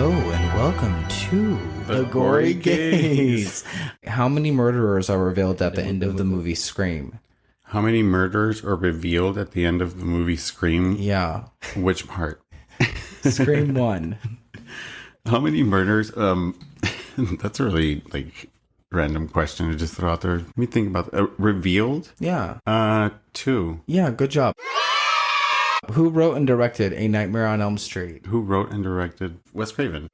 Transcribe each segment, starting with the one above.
Hello and welcome to the Gory Gaze. How many murderers are revealed at the end of the movie Scream? How many murders are revealed at the end of the movie Scream? Yeah. Which part? Scream 1. How many murders? That's a really random question to just throw out there. Let me think about revealed. Yeah. 2. Yeah, good job. Who wrote and directed A Nightmare on Elm Street? Who wrote and directed Wes Craven?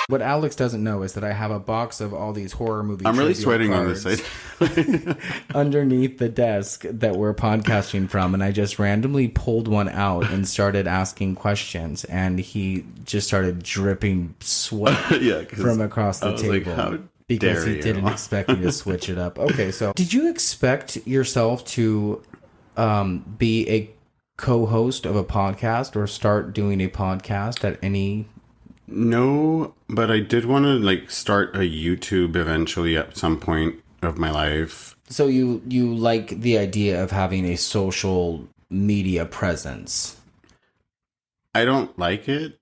What Alex doesn't know is that I have a box of all these horror movie I'm really trivia sweating on cards this side. underneath the desk that we're podcasting from, and I just randomly pulled one out and started asking questions, and he just started dripping sweat from across the table. Because he didn't expect me to switch it up. Okay, so did you expect yourself to be a co-host of a podcast or start doing a podcast at any... No, but I did want to start a YouTube eventually at some point of my life. So you like the idea of having a social media presence? I don't like it.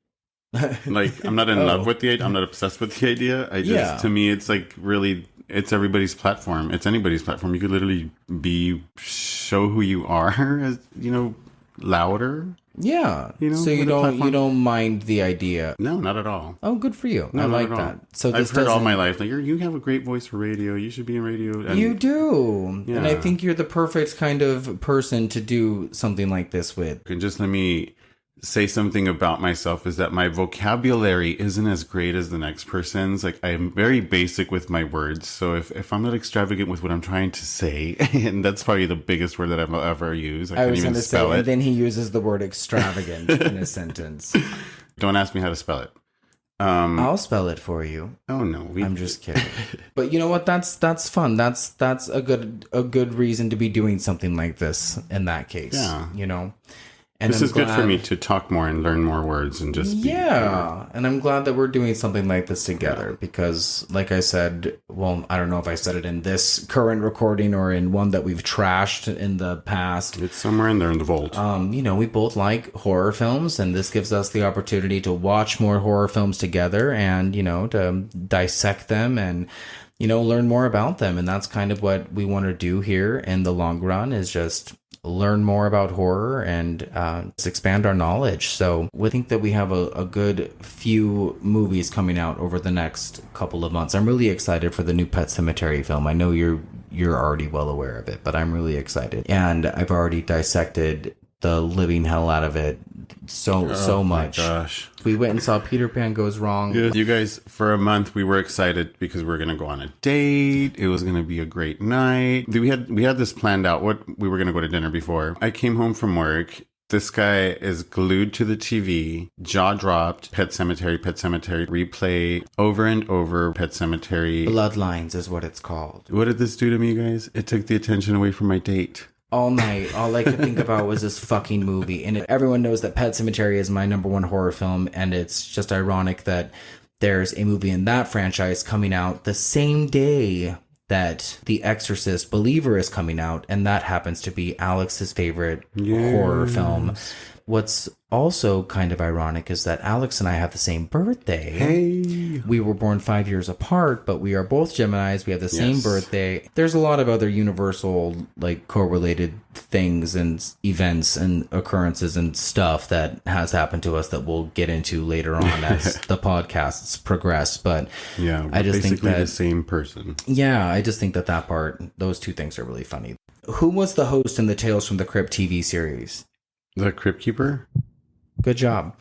I'm not in love with the idea. I'm not obsessed with the idea. To me, it's really, it's everybody's platform. It's anybody's platform. You could literally show who you are as, louder. Yeah. So you don't mind the idea? No, not at all. Oh, good for you. No, I like that. So I've heard all my life, you have a great voice for radio. You should be in radio. And, you do. Yeah. And I think you're the perfect kind of person to do something like this with. And just let me say something about myself is that my vocabulary isn't as great as the next person's. I'm very basic with my words. So if I'm not extravagant with what I'm trying to say, and that's probably the biggest word that I've ever used. I can't even spell it. And then he uses the word extravagant in a sentence. Don't ask me how to spell it. I'll spell it for you. Oh no, I'm just kidding. But you know what? That's fun. That's a good reason to be doing something like this in that case. Yeah. And this is good for me to talk more and learn more words and just and I'm glad that we're doing something like this together because, like I said, well, I don't know if I said it in this current recording or in one that we've trashed in the past. It's somewhere in there in the vault. We both like horror films, and this gives us the opportunity to watch more horror films together and, to dissect them and, learn more about them. And that's kind of what we want to do here in the long run is just learn more about horror and just expand our knowledge. So we think that we have a good few movies coming out over the next couple of months. I'm really excited for the new Pet Sematary film. I know you're already well aware of it, but I'm really excited. And I've already dissected the living hell out of it so much. Oh my gosh. We went and saw Peter Pan Goes Wrong. Yeah. You guys, for a month, we were excited because we were going to go on a date. It was going to be a great night. We had this planned out. We were going to go to dinner before. I came home from work. This guy is glued to the TV, jaw dropped, Pet Sematary, replay over and over, Pet Sematary. Bloodlines is what it's called. What did this do to me, guys? It took the attention away from my date. All night, all I could think about was this fucking movie. And everyone knows that Pet Sematary is my number one horror film. And it's just ironic that there's a movie in that franchise coming out the same day that The Exorcist Believer is coming out. And that happens to be Alex's favorite horror film. What's also kind of ironic is that Alex and I have the same birthday. Hey. We were born 5 years apart, but we are both Geminis. We have the same birthday. There's a lot of other universal, correlated things and events and occurrences and stuff that has happened to us that we'll get into later on as the podcasts progress. But yeah, I just think that the same person. Yeah, I just think that part, those two things are really funny. Who was the host in the Tales from the Crypt TV series? The Crypt Keeper? Good job.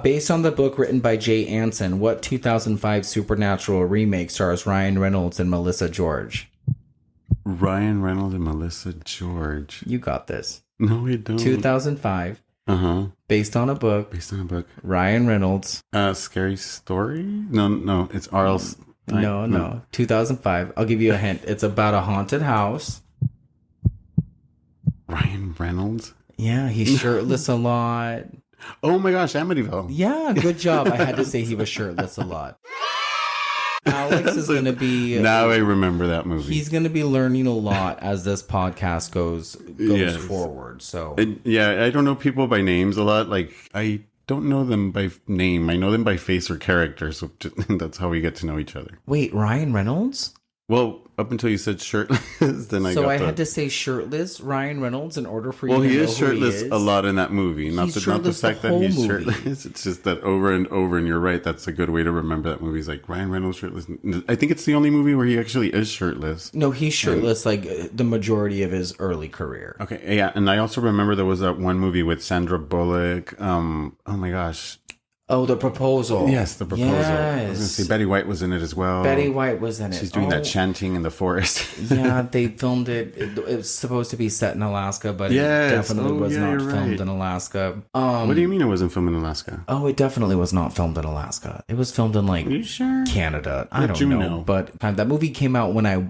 Based on the book written by Jay Anson, what 2005 Supernatural remake stars Ryan Reynolds and Melissa George? Ryan Reynolds and Melissa George. You got this. No, I don't. 2005. Based on a book. Ryan Reynolds. Scary Story? No, it's R.L. No. 2005. I'll give you a hint. It's about a haunted house. Ryan Reynolds? Yeah, he's shirtless a lot. Oh my gosh, Amityville. Yeah, good job. I had to say he was shirtless a lot. Alex is going to be... Now I remember that movie. He's going to be learning a lot as this podcast goes forward. So I don't know people by names a lot. I don't know them by name. I know them by face or character. So that's how we get to know each other. Wait, Ryan Reynolds? Well, up until you said shirtless, then I had to say shirtless Ryan Reynolds in order for you to know he who is shirtless he is. a lot in that movie. Not the fact that he's shirtless. It's just that over and over, and you're right, that's a good way to remember that movie. It's like Ryan Reynolds shirtless. I think it's the only movie where he actually is shirtless. No, he's shirtless like the majority of his early career. Okay, yeah, and I also remember there was that one movie with Sandra Bullock. Oh my gosh. Oh, The Proposal. Yes, The Proposal. Yes. I was going to say Betty White was in it as well. Betty White was in it. She's doing that chanting in the forest. Yeah, they filmed it. It's supposed to be set in Alaska, but it definitely was not filmed in Alaska. What do you mean it wasn't filmed in Alaska? Oh, it definitely was not filmed in Alaska. It was filmed in Canada. I don't know. But that movie came out when I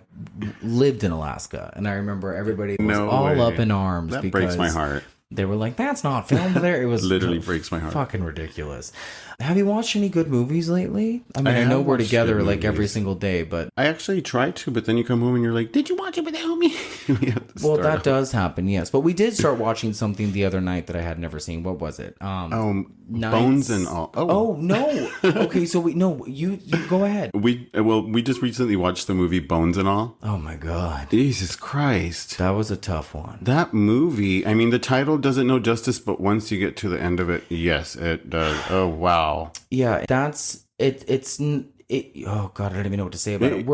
lived in Alaska, and I remember everybody was up in arms. That breaks my heart. They were like, that's not filmed there. It was literally breaks my heart. Fucking ridiculous. Have you watched any good movies lately? I mean, I know we're together like every single day, but I actually try to, but then you come home and you're like, did you watch it without me? Well, that does happen, yes. But we did start watching something the other night that I had never seen. What was it? Bones and All. Oh no. Okay, so you go ahead. We just recently watched the movie Bones and All. Oh my God. Jesus Christ. That was a tough one. That movie, I mean, the title doesn't know justice, but once you get to the end of it, yes, it does. Oh wow. Yeah, that's it. Oh God, I don't even know what to say about it.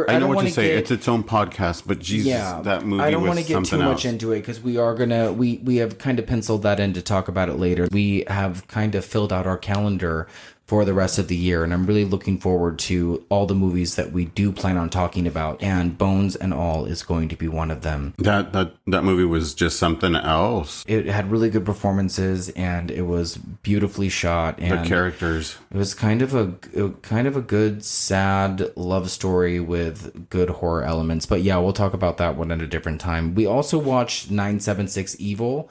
I know what to say. It's its own podcast, but Jesus, that movie. I don't want to get too much else. into it because we are gonna. We have kind of penciled that in to talk about it later. We have kind of filled out our calendar for the rest of the year, and I'm really looking forward to all the movies that we do plan on talking about. And Bones and All is going to be one of them. That movie was just something else. It had really good performances, and it was beautifully shot. And the characters. It was kind of a good, sad love story with good horror elements. But yeah, we'll talk about that one at a different time. We also watched 976 Evil,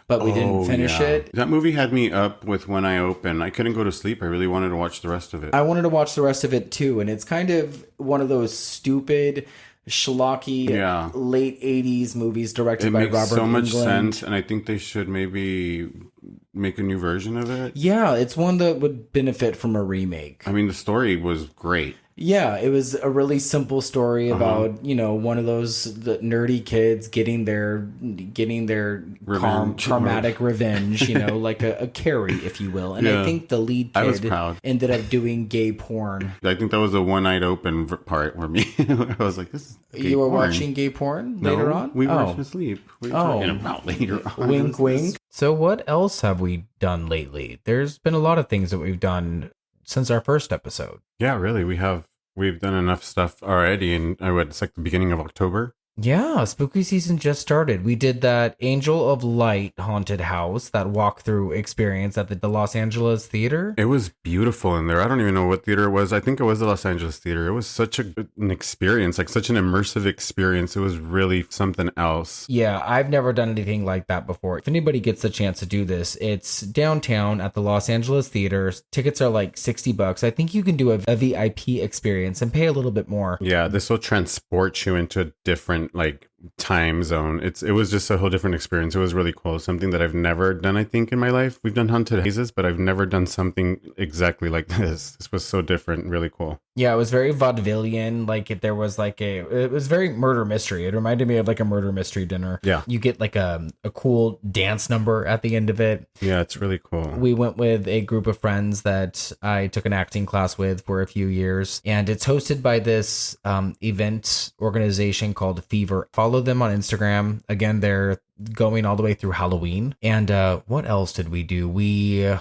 but we didn't finish it. That movie had me up with When I Open. I couldn't go to sleep. I really wanted to watch the rest of it. I wanted to watch the rest of it too, and it's kind of one of those stupid, schlocky late 80s movies directed by Robert Englund. It makes so much sense, and I think they should maybe make a new version of it. Yeah, it's one that would benefit from a remake. I mean, the story was great. Yeah, it was a really simple story about, one of those nerdy kids getting their karmatic revenge, like a Carrie, if you will. And I think the lead kid ended up doing gay porn. I think that was the one night open part where I was like, this is gay You were porn. Watching gay porn later on? We were asleep. What are you talking about later on? Wink, wink. So what else have we done lately? There's been a lot of things that we've done since our first episode. Yeah, really. We've done enough stuff already, and it's like the beginning of October. Yeah, spooky season just started. We did that Angel of Light haunted house, that walkthrough experience at the Los Angeles Theater. It was beautiful in there. I don't even know what theater it was. I think it was the Los Angeles Theater. It was such an experience, like such an immersive experience. It was really something else. Yeah, I've never done anything like that before. If anybody gets the chance to do this, it's downtown at the Los Angeles Theater. Tickets are like $60. I think you can do a VIP experience and pay a little bit more. Yeah, this will transport you into a different time zone. It was just a whole different experience. It was really cool. Something that I've never done, I think, in my life. We've done haunted houses, but I've never done something exactly like this. This was so different, really cool. Yeah, it was very vaudevillian. It was very murder mystery. It reminded me of like a murder mystery dinner. Yeah. You get like a cool dance number at the end of it. Yeah, it's really cool. We went with a group of friends that I took an acting class with for a few years, and it's hosted by this event organization called Fever. Follow them on Instagram. Again, they're going all the way through Halloween. And what else did we do?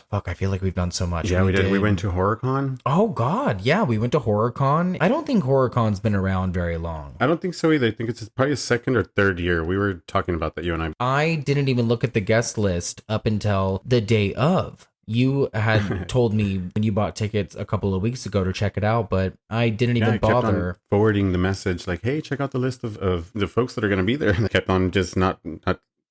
I feel like we've done so much. Yeah, we did. We went to HorrorCon. Oh God, yeah, we went to HorrorCon. I don't think HorrorCon's been around very long. I don't think so either. I think it's probably a second or third year. We were talking about that, you and I. I didn't even look at the guest list up until the day of. You had told me when you bought tickets a couple of weeks ago to check it out, but I didn't even bother. Kept on forwarding the message like, hey, check out the list of the folks that are going to be there. And I kept on just not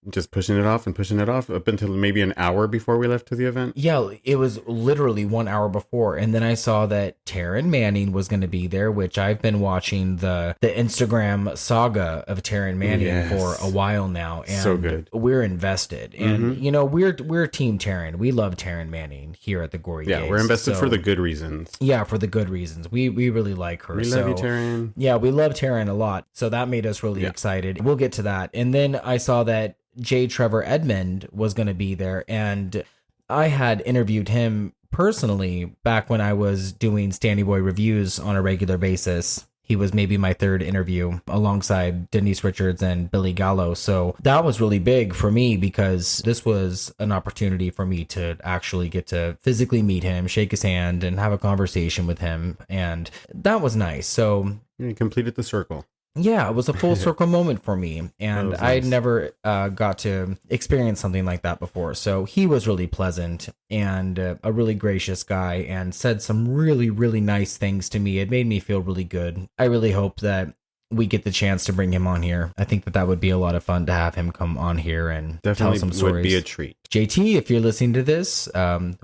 just pushing it off up until maybe an hour before we left to the event. Yeah, it was literally 1 hour before. And then I saw that Taryn Manning was going to be there, which I've been watching the Instagram saga of Taryn Manning for a while now. And so good. We're invested. And, you know, we're Team Taryn. We love Taryn Manning here at the Gory Yeah, Gaze. we're invested for the good reasons. Yeah, for the good reasons. We really like her. We love you, Taryn. Yeah, we love Taryn a lot. So that made us really excited. We'll get to that. And then I saw that J. Trevor Edmond was going to be there. And I had interviewed him personally back when I was doing Standy Boy reviews on a regular basis. He was maybe my third interview alongside Denise Richards and Billy Gallo. So that was really big for me because this was an opportunity for me to actually get to physically meet him, shake his hand, and have a conversation with him. And that was nice. So you completed the circle. Yeah, it was a full circle moment for me. And nice. I'd never got to experience something like that before. So he was really pleasant and a really gracious guy and said some really, really nice things to me. It made me feel really good. I really hope that we get the chance to bring him on here. I think that would be a lot of fun to have him come on here and definitely tell some stories. Would be a treat. JT, if you're listening to this,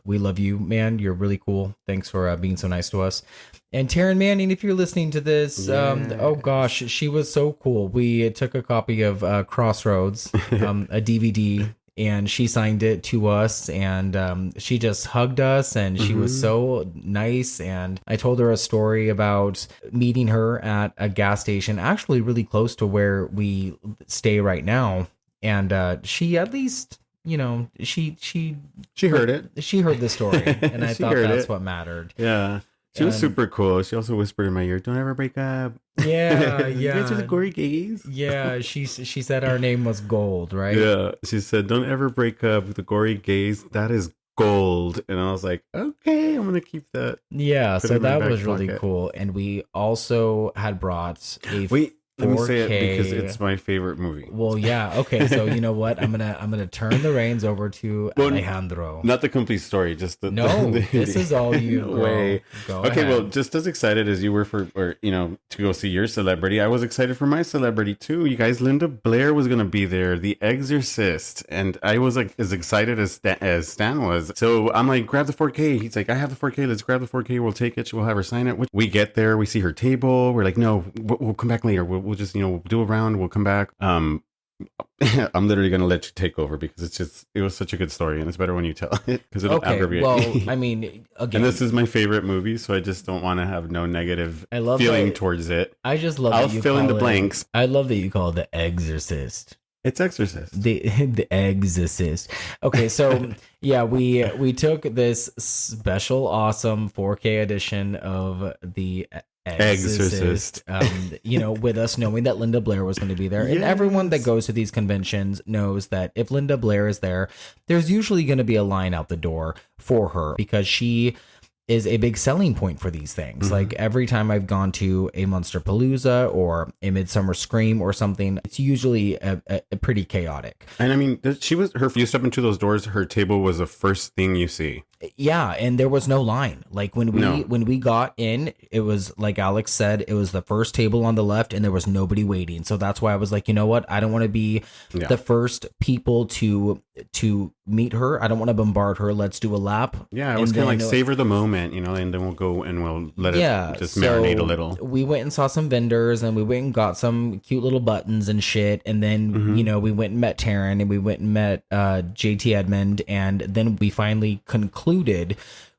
we love you, man. You're really cool. Thanks for being so nice to us. And Taryn Manning, if you're listening to this, oh gosh, she was so cool. We took a copy of Crossroads, a DVD, and she signed it to us, and she just hugged us, and she was so nice. And I told her a story about meeting her at a gas station, actually really close to where we stay right now. And she at least, you know, she heard it. She heard the story, and I thought that's what mattered. Yeah. She was super cool. She also whispered in my ear, "Don't ever break up." Yeah, You guys are the Gory Gaze. Yeah, she said our name was Gold, right? Yeah, she said, "Don't ever break up with the Gory Gaze. That is gold." And I was like, "Okay, I'm gonna keep that." Yeah, so that was really cool. And we also had brought a Let me say it because it's my favorite movie. Well, yeah. Okay, so you know what? I'm gonna turn the reins over to Alejandro. Not the complete story, just the this is all you. No way. Go okay, ahead. well, just as excited as you were to go see your celebrity, I was excited for my celebrity too. You guys, Linda Blair was gonna be there, The Exorcist, and I was like as excited as Stan was. So I'm like, grab the 4K. He's like, I have the 4K. Let's grab the 4K. We'll take it. We'll have her sign it. We get there. We see her table. We're like, no, we'll come back later. We'll just, we'll do a round. We'll come back. I'm literally going to let you take over because it was such a good story and it's better when you tell it because it'll aggravate well, me. I mean, again. And this is my favorite movie, so I just don't want to have no negative feeling towards it. I just love I'll fill in the blanks. I love that you call it The Exorcist. It's Exorcist. The Exorcist. Okay, so yeah, we took this special, awesome 4K edition of The Exorcist. With us knowing that Linda Blair was going to be there. Yes. And everyone that goes to these conventions knows that if Linda Blair is there, there's usually going to be a line out the door for her because she is a big selling point for these things. Like every time I've gone to a Monsterpalooza or a Midsummer Scream or something, it's usually a pretty chaotic. And I mean, you step into those doors, her table was the first thing you see. Yeah, and there was no line. Like when we got in, it was like Alex said, it was the first table on the left and there was nobody waiting. So that's why I was like, you know what? I don't want to be the first people to meet her. I don't want to bombard her. Let's do a lap. Yeah, I was kind of like savor the moment, and then we'll go and we'll let it just marinate a little. We went and saw some vendors and we went and got some cute little buttons and shit. And then, we went and met Taryn and we went and met JT Edmond. And then we finally concluded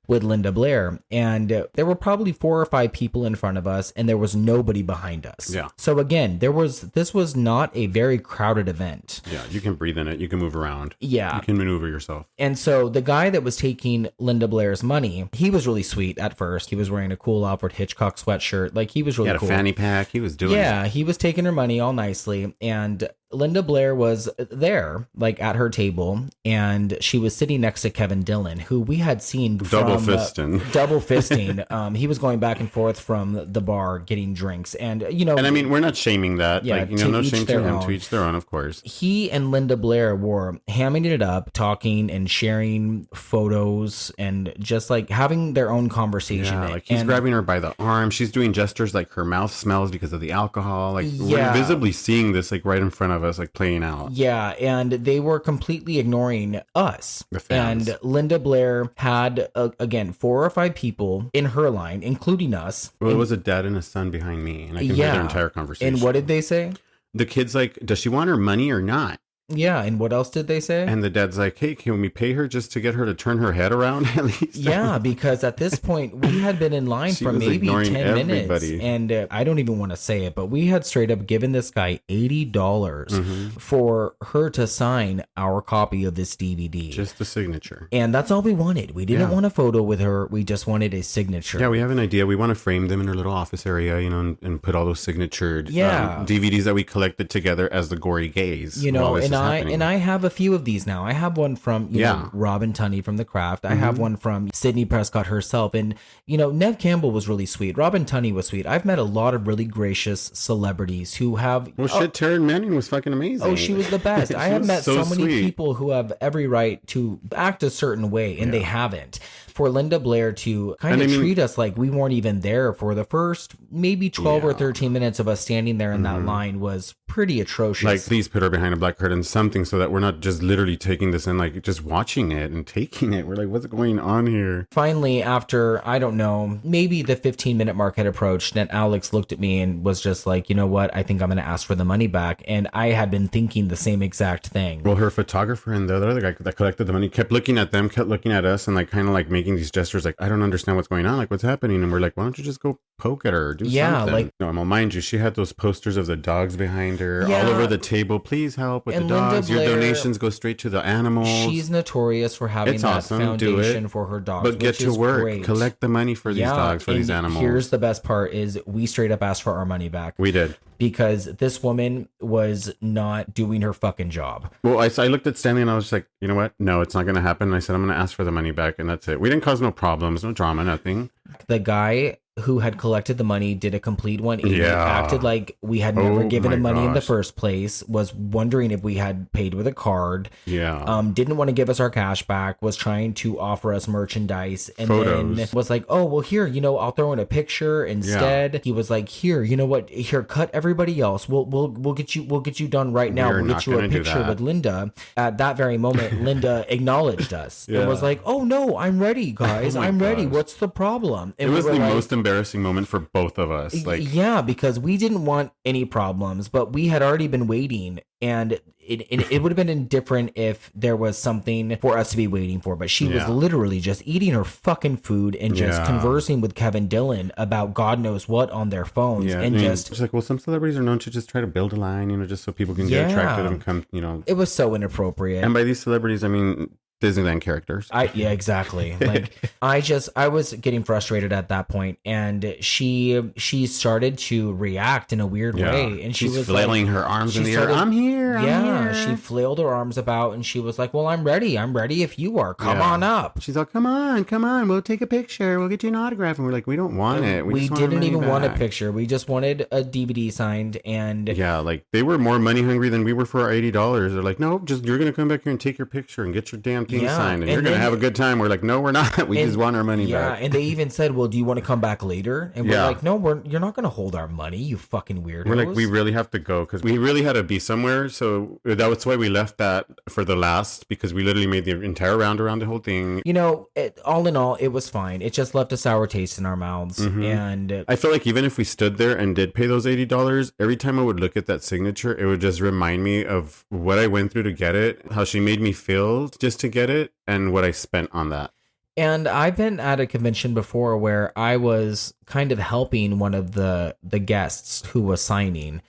with Linda Blair, and there were probably 4 or 5 people in front of us and there was nobody behind us. Yeah. So again, this was not a very crowded event. Yeah, you can breathe in it. You can move around. Yeah. You can maneuver yourself. And so the guy that was taking Linda Blair's money, he was really sweet at first. He was wearing a cool Alfred Hitchcock sweatshirt. Like he was really cool. He had a fanny pack. He was doing it. He was taking her money all nicely, and Linda Blair was there, like at her table, and she was sitting next to Kevin Dillon, who we had seen double fisting. He was going back and forth from the bar getting drinks, and And I mean, we're not shaming that. Yeah, no shame to him. To each their own, of course. He and Linda Blair were hamming it up, talking and sharing photos, and just like having their own conversation. Yeah, like he's grabbing her by the arm. She's doing gestures like her mouth smells because of the alcohol. Like we're visibly seeing this like right in front of of us, like playing out. Yeah, and they were completely ignoring us. The fans. And Linda Blair had, again, 4 or 5 people in her line, including us. Well, it was a dad and a son behind me, and I can hear their entire conversation. And what did they say? The kid's like, does she want her money or not? Yeah, and what else did they say? And the dad's like, hey, can we pay her just to get her to turn her head around at least? Yeah, because at this point, we had been in line for maybe 10 minutes. And I don't even want to say it, but we had straight up given this guy $80 for her to sign our copy of this DVD. Just the signature. And that's all we wanted. We didn't want a photo with her. We just wanted a signature. Yeah, we have an idea. We want to frame them in her little office area, you know, and put all those signatured DVDs that we collected together as the Gory Gays. You know, and I have a few of these now. I have one from, you know, Robin Tunney from The Craft. I have one from Sydney Prescott herself. And, you know, Nev Campbell was really sweet. Robin Tunney was sweet. I've met a lot of really gracious celebrities who have... Well, Taryn Manning was fucking amazing. Oh, she was the best. I have met so many people who have every right to act a certain way, and they haven't. For Linda Blair to kind of treat us like we weren't even there for the first maybe 12 or 13 minutes of us standing there in that line was pretty atrocious. Like, please put her behind a black curtain, something, so that we're not just literally taking this in, like just watching it and taking it. We're like, what's going on here? Finally, after, I don't know, maybe the 15-minute mark had approached, and Alex looked at me and was just like, you know what? I think I'm going to ask for the money back. And I had been thinking the same exact thing. Well, her photographer and the other guy that collected the money kept looking at them, kept looking at us, and like kind of like making these gestures like, I don't understand what's going on, like what's happening. And we're like, why don't you just go poke at her or do something? Like, no, well, mind you, she had those posters of the dogs behind her all over the table. Please help with the dogs. Your donations go straight to the animals. She's notorious for having that foundation for her dogs. But get to work. Great. Collect the money for these dogs, for these animals. Here's the best part is we straight up asked for our money back. We did. Because this woman was not doing her fucking job. Well, I looked at Stanley and I was just like, you know what? No, it's not going to happen. And I said, I'm going to ask for the money back. And that's it. We didn't cause no problems, no drama, nothing. The guy who had collected the money did a complete 180, acted like we had never given him money in the first place, was wondering if we had paid with a card, didn't want to give us our cash back, was trying to offer us merchandise, and then was like, oh, well, here, you know, I'll throw in a picture instead. He was like, here, you know what, here, cut everybody else, we'll get you done right now. We'll get you a picture with Linda. At that very moment, Linda acknowledged us and was like, oh no, I'm ready, guys. I'm ready. What's the problem? And it was the most embarrassing moment for both of us. Like, yeah, because we didn't want any problems, but we had already been waiting, and it would have been indifferent if there was something for us to be waiting for. But she was literally just eating her fucking food and just conversing with Kevin Dillon about God knows what on their phones, and just like, well, some celebrities are known to just try to build a line, you know, just so people can get attracted and come, you know. It was so inappropriate. And by these celebrities, I mean Disneyland characters. Yeah, exactly. Like, I was getting frustrated at that point, and she started to react in a weird way, and she was flailing like, her arms in the air. I'm here. She flailed her arms about, and she was like, well, I'm ready if you are. Come on up. She's like, come on, we'll take a picture, we'll get you an autograph. And we're like, we don't want it. We didn't even want a picture. We just wanted a DVD signed. And like, they were more money hungry than we were for our $80. They're like, no, just, you're gonna come back here and take your picture and get your damn thing signed, and you're gonna have a good time. We're like, no, we're not. We just want our money back. And they even said, well, do you want to come back later? And we're like, no, you're not gonna hold our money, you fucking weirdos. We're like, we really have to go because we really had to be somewhere. So that's why we left that for the last, because we literally made the entire round around the whole thing. You know, all in all, it was fine. It just left a sour taste in our mouths. And I feel like even if we stood there and did pay those $80, every time I would look at that signature, it would just remind me of what I went through to get it, how she made me feel just to get it, and what I spent on that. And I've been at a convention before where I was kind of helping one of the guests who was signing,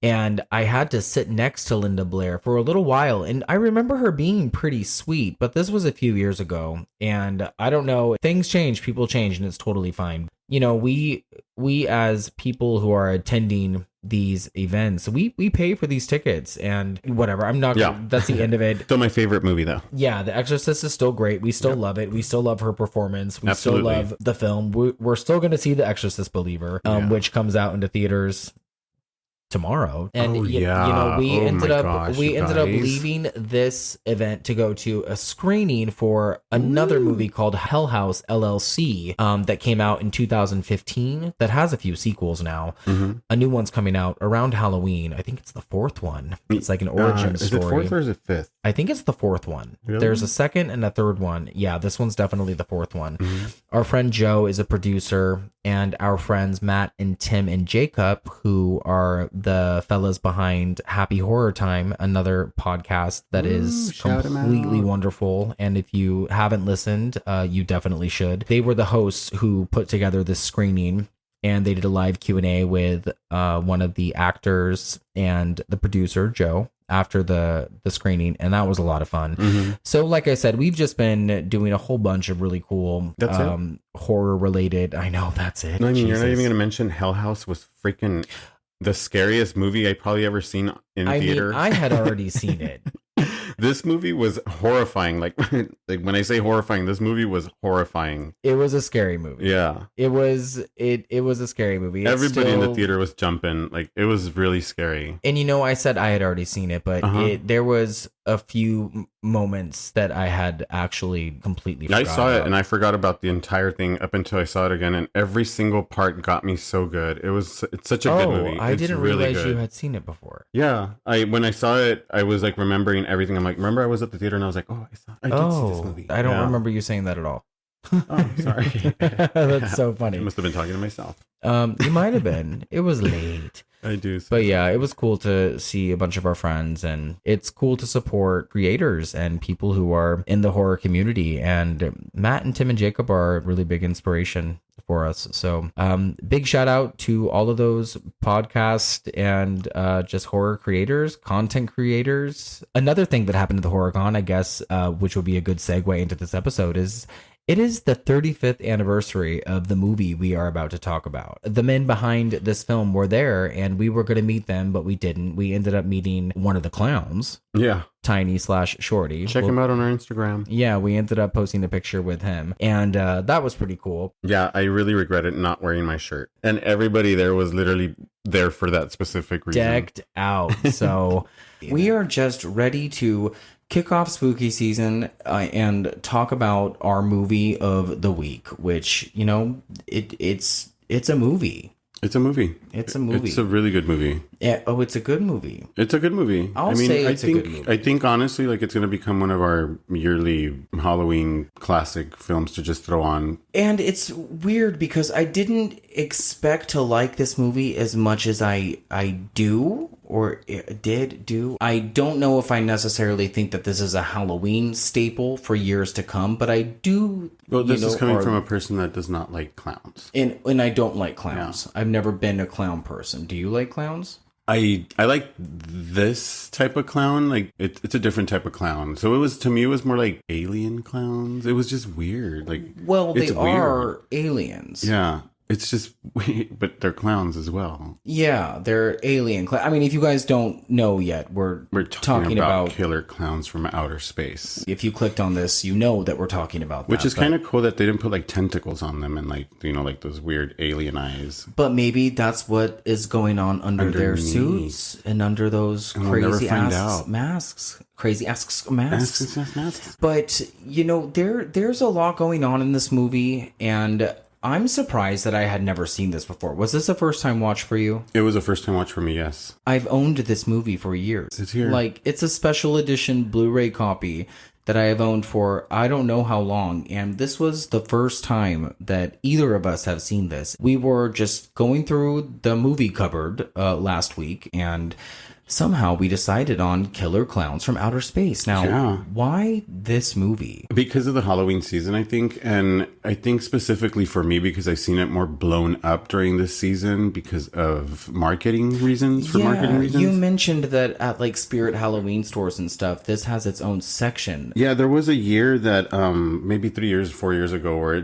and I had to sit next to Linda Blair for a little while. And I remember her being pretty sweet, but this was a few years ago. And I don't know, things change, people change, and it's totally fine. You know, we as people who are attending these events, we pay for these tickets and whatever. I'm not that's the end of it. Still my favorite movie though. Yeah, The Exorcist is still great. We still love it. We still love her performance. We still love the film. We're still going to see The Exorcist Believer, which comes out into theaters tomorrow. And Oh, you yeah. know, we Oh, ended my up gosh, we you ended up guys. leaving this event to go to a screening for another movie called Hell House LLC, that came out in 2015, that has a few sequels now. Mm-hmm. A new one's coming out around Halloween. I think it's the fourth one. It's like an origin Is story. it fourth or is it fifth? I think it's the fourth one. Really? There's a second and a third one. Yeah, this one's definitely the fourth one. Mm-hmm. Our friend Joe is a producer, and our friends Matt and Tim and Jacob, who are the fellas behind Happy Horror Time, another podcast that is shout 'em completely out. wonderful. And if you haven't listened, you definitely should. They were the hosts who put together this screening, and they did a live Q&A with one of the actors and the producer, Joe, after the screening, and that was a lot of fun. Mm-hmm. So like I said, we've just been doing a whole bunch of really cool That's it? horror related. I know, that's it. No, I mean, you're not Jesus. even going to mention Hell House was freaking the scariest movie I probably ever seen in I theater. mean, I had already seen it. This movie was horrifying. Like when I say horrifying, this movie was horrifying. It was a scary movie. Yeah. It was a scary movie. It's Everybody in the still- theater was jumping. Like, it was really scary. And you know, I said I had already seen it, but there was a few moments that I had actually completely I forgot saw it about. and I forgot about the entire thing up until I saw it again, and every single part got me so good. It's such a good movie. I It's didn't really realize good. you had seen it before. Yeah, when I saw it, I was like remembering everything. I'm like, remember I was at the theater and I was like, oh, I did see this movie. I don't Yeah. remember you saying that at all. Oh, sorry. That's so I funny. must have been talking to myself. You might have been. It was late. I do. But yeah, it was cool to see a bunch of our friends, and it's cool to support creators and people who are in the horror community. And Matt and Tim and Jacob are a really big inspiration for us. So big shout out to all of those podcast and just horror creators, content creators. Another thing that happened at the HorrorCon, I guess, which would be a good segue into this episode, is it is the 35th anniversary of the movie we are about to talk about. The men behind this film were there, and we were going to meet them, but we didn't. We ended up meeting one of the clowns, Yeah. Tiny/Shorty. Check him out on our Instagram. Yeah, we ended up posting a picture with him, and that was pretty cool. Yeah, I really regretted not wearing my shirt. And everybody there was literally there for that specific reason. Decked out. So we are just ready to kick off spooky season and talk about our movie of the week, which, you know, it's a movie. It's a movie. It's a movie. It's a really good movie. Yeah, oh, it's a good movie. It's a good movie. I'll say it's a think, good movie. I think honestly, like, it's going to become one of our yearly Halloween classic films to just throw on. And it's weird because I didn't expect to like this movie as much as I do, or did do. I don't know if I necessarily think that this is a Halloween staple for years to come, but I do. Well, this is coming or- from a person that does not like clowns. and I don't like clowns. I've never been a clown person. Do you like clowns? I like this type of clown. Like, it's a different type of clown. So it was, to me, it was more like alien clowns. It was just weird. Like, Well, they it's are aliens. yeah, it's just weird, but they're clowns as well. Yeah, they're alien. I mean, if you guys don't know yet, we're Talking about killer clowns from outer space. If you clicked on this, you know that we're talking about Which that, is kind of cool that they didn't put like tentacles on them and like, you know, like those weird alien eyes. But maybe that's what is going on under their Underneath. suits and under those And we'll never crazy find ass out. masks. Crazy ass masks. Masks. But, you know, there's a lot going on in this movie, and I'm surprised that I had never seen this before. Was this a first time watch for you? It was a first time watch for me, yes. I've owned this movie for years. It's here. Like, it's a special edition Blu-ray copy that I have owned for I don't know how long. And this was the first time that either of us have seen this. We were just going through the movie cupboard last week, and somehow we decided on Killer Clowns from Outer Space. Now, Yeah. why this movie? Because of the Halloween season, I think. And I think specifically for me, because I've seen it more blown up during this season because of marketing reasons. You mentioned that at like Spirit Halloween stores and stuff, this has its own section. Yeah, there was a year that maybe 4 years ago where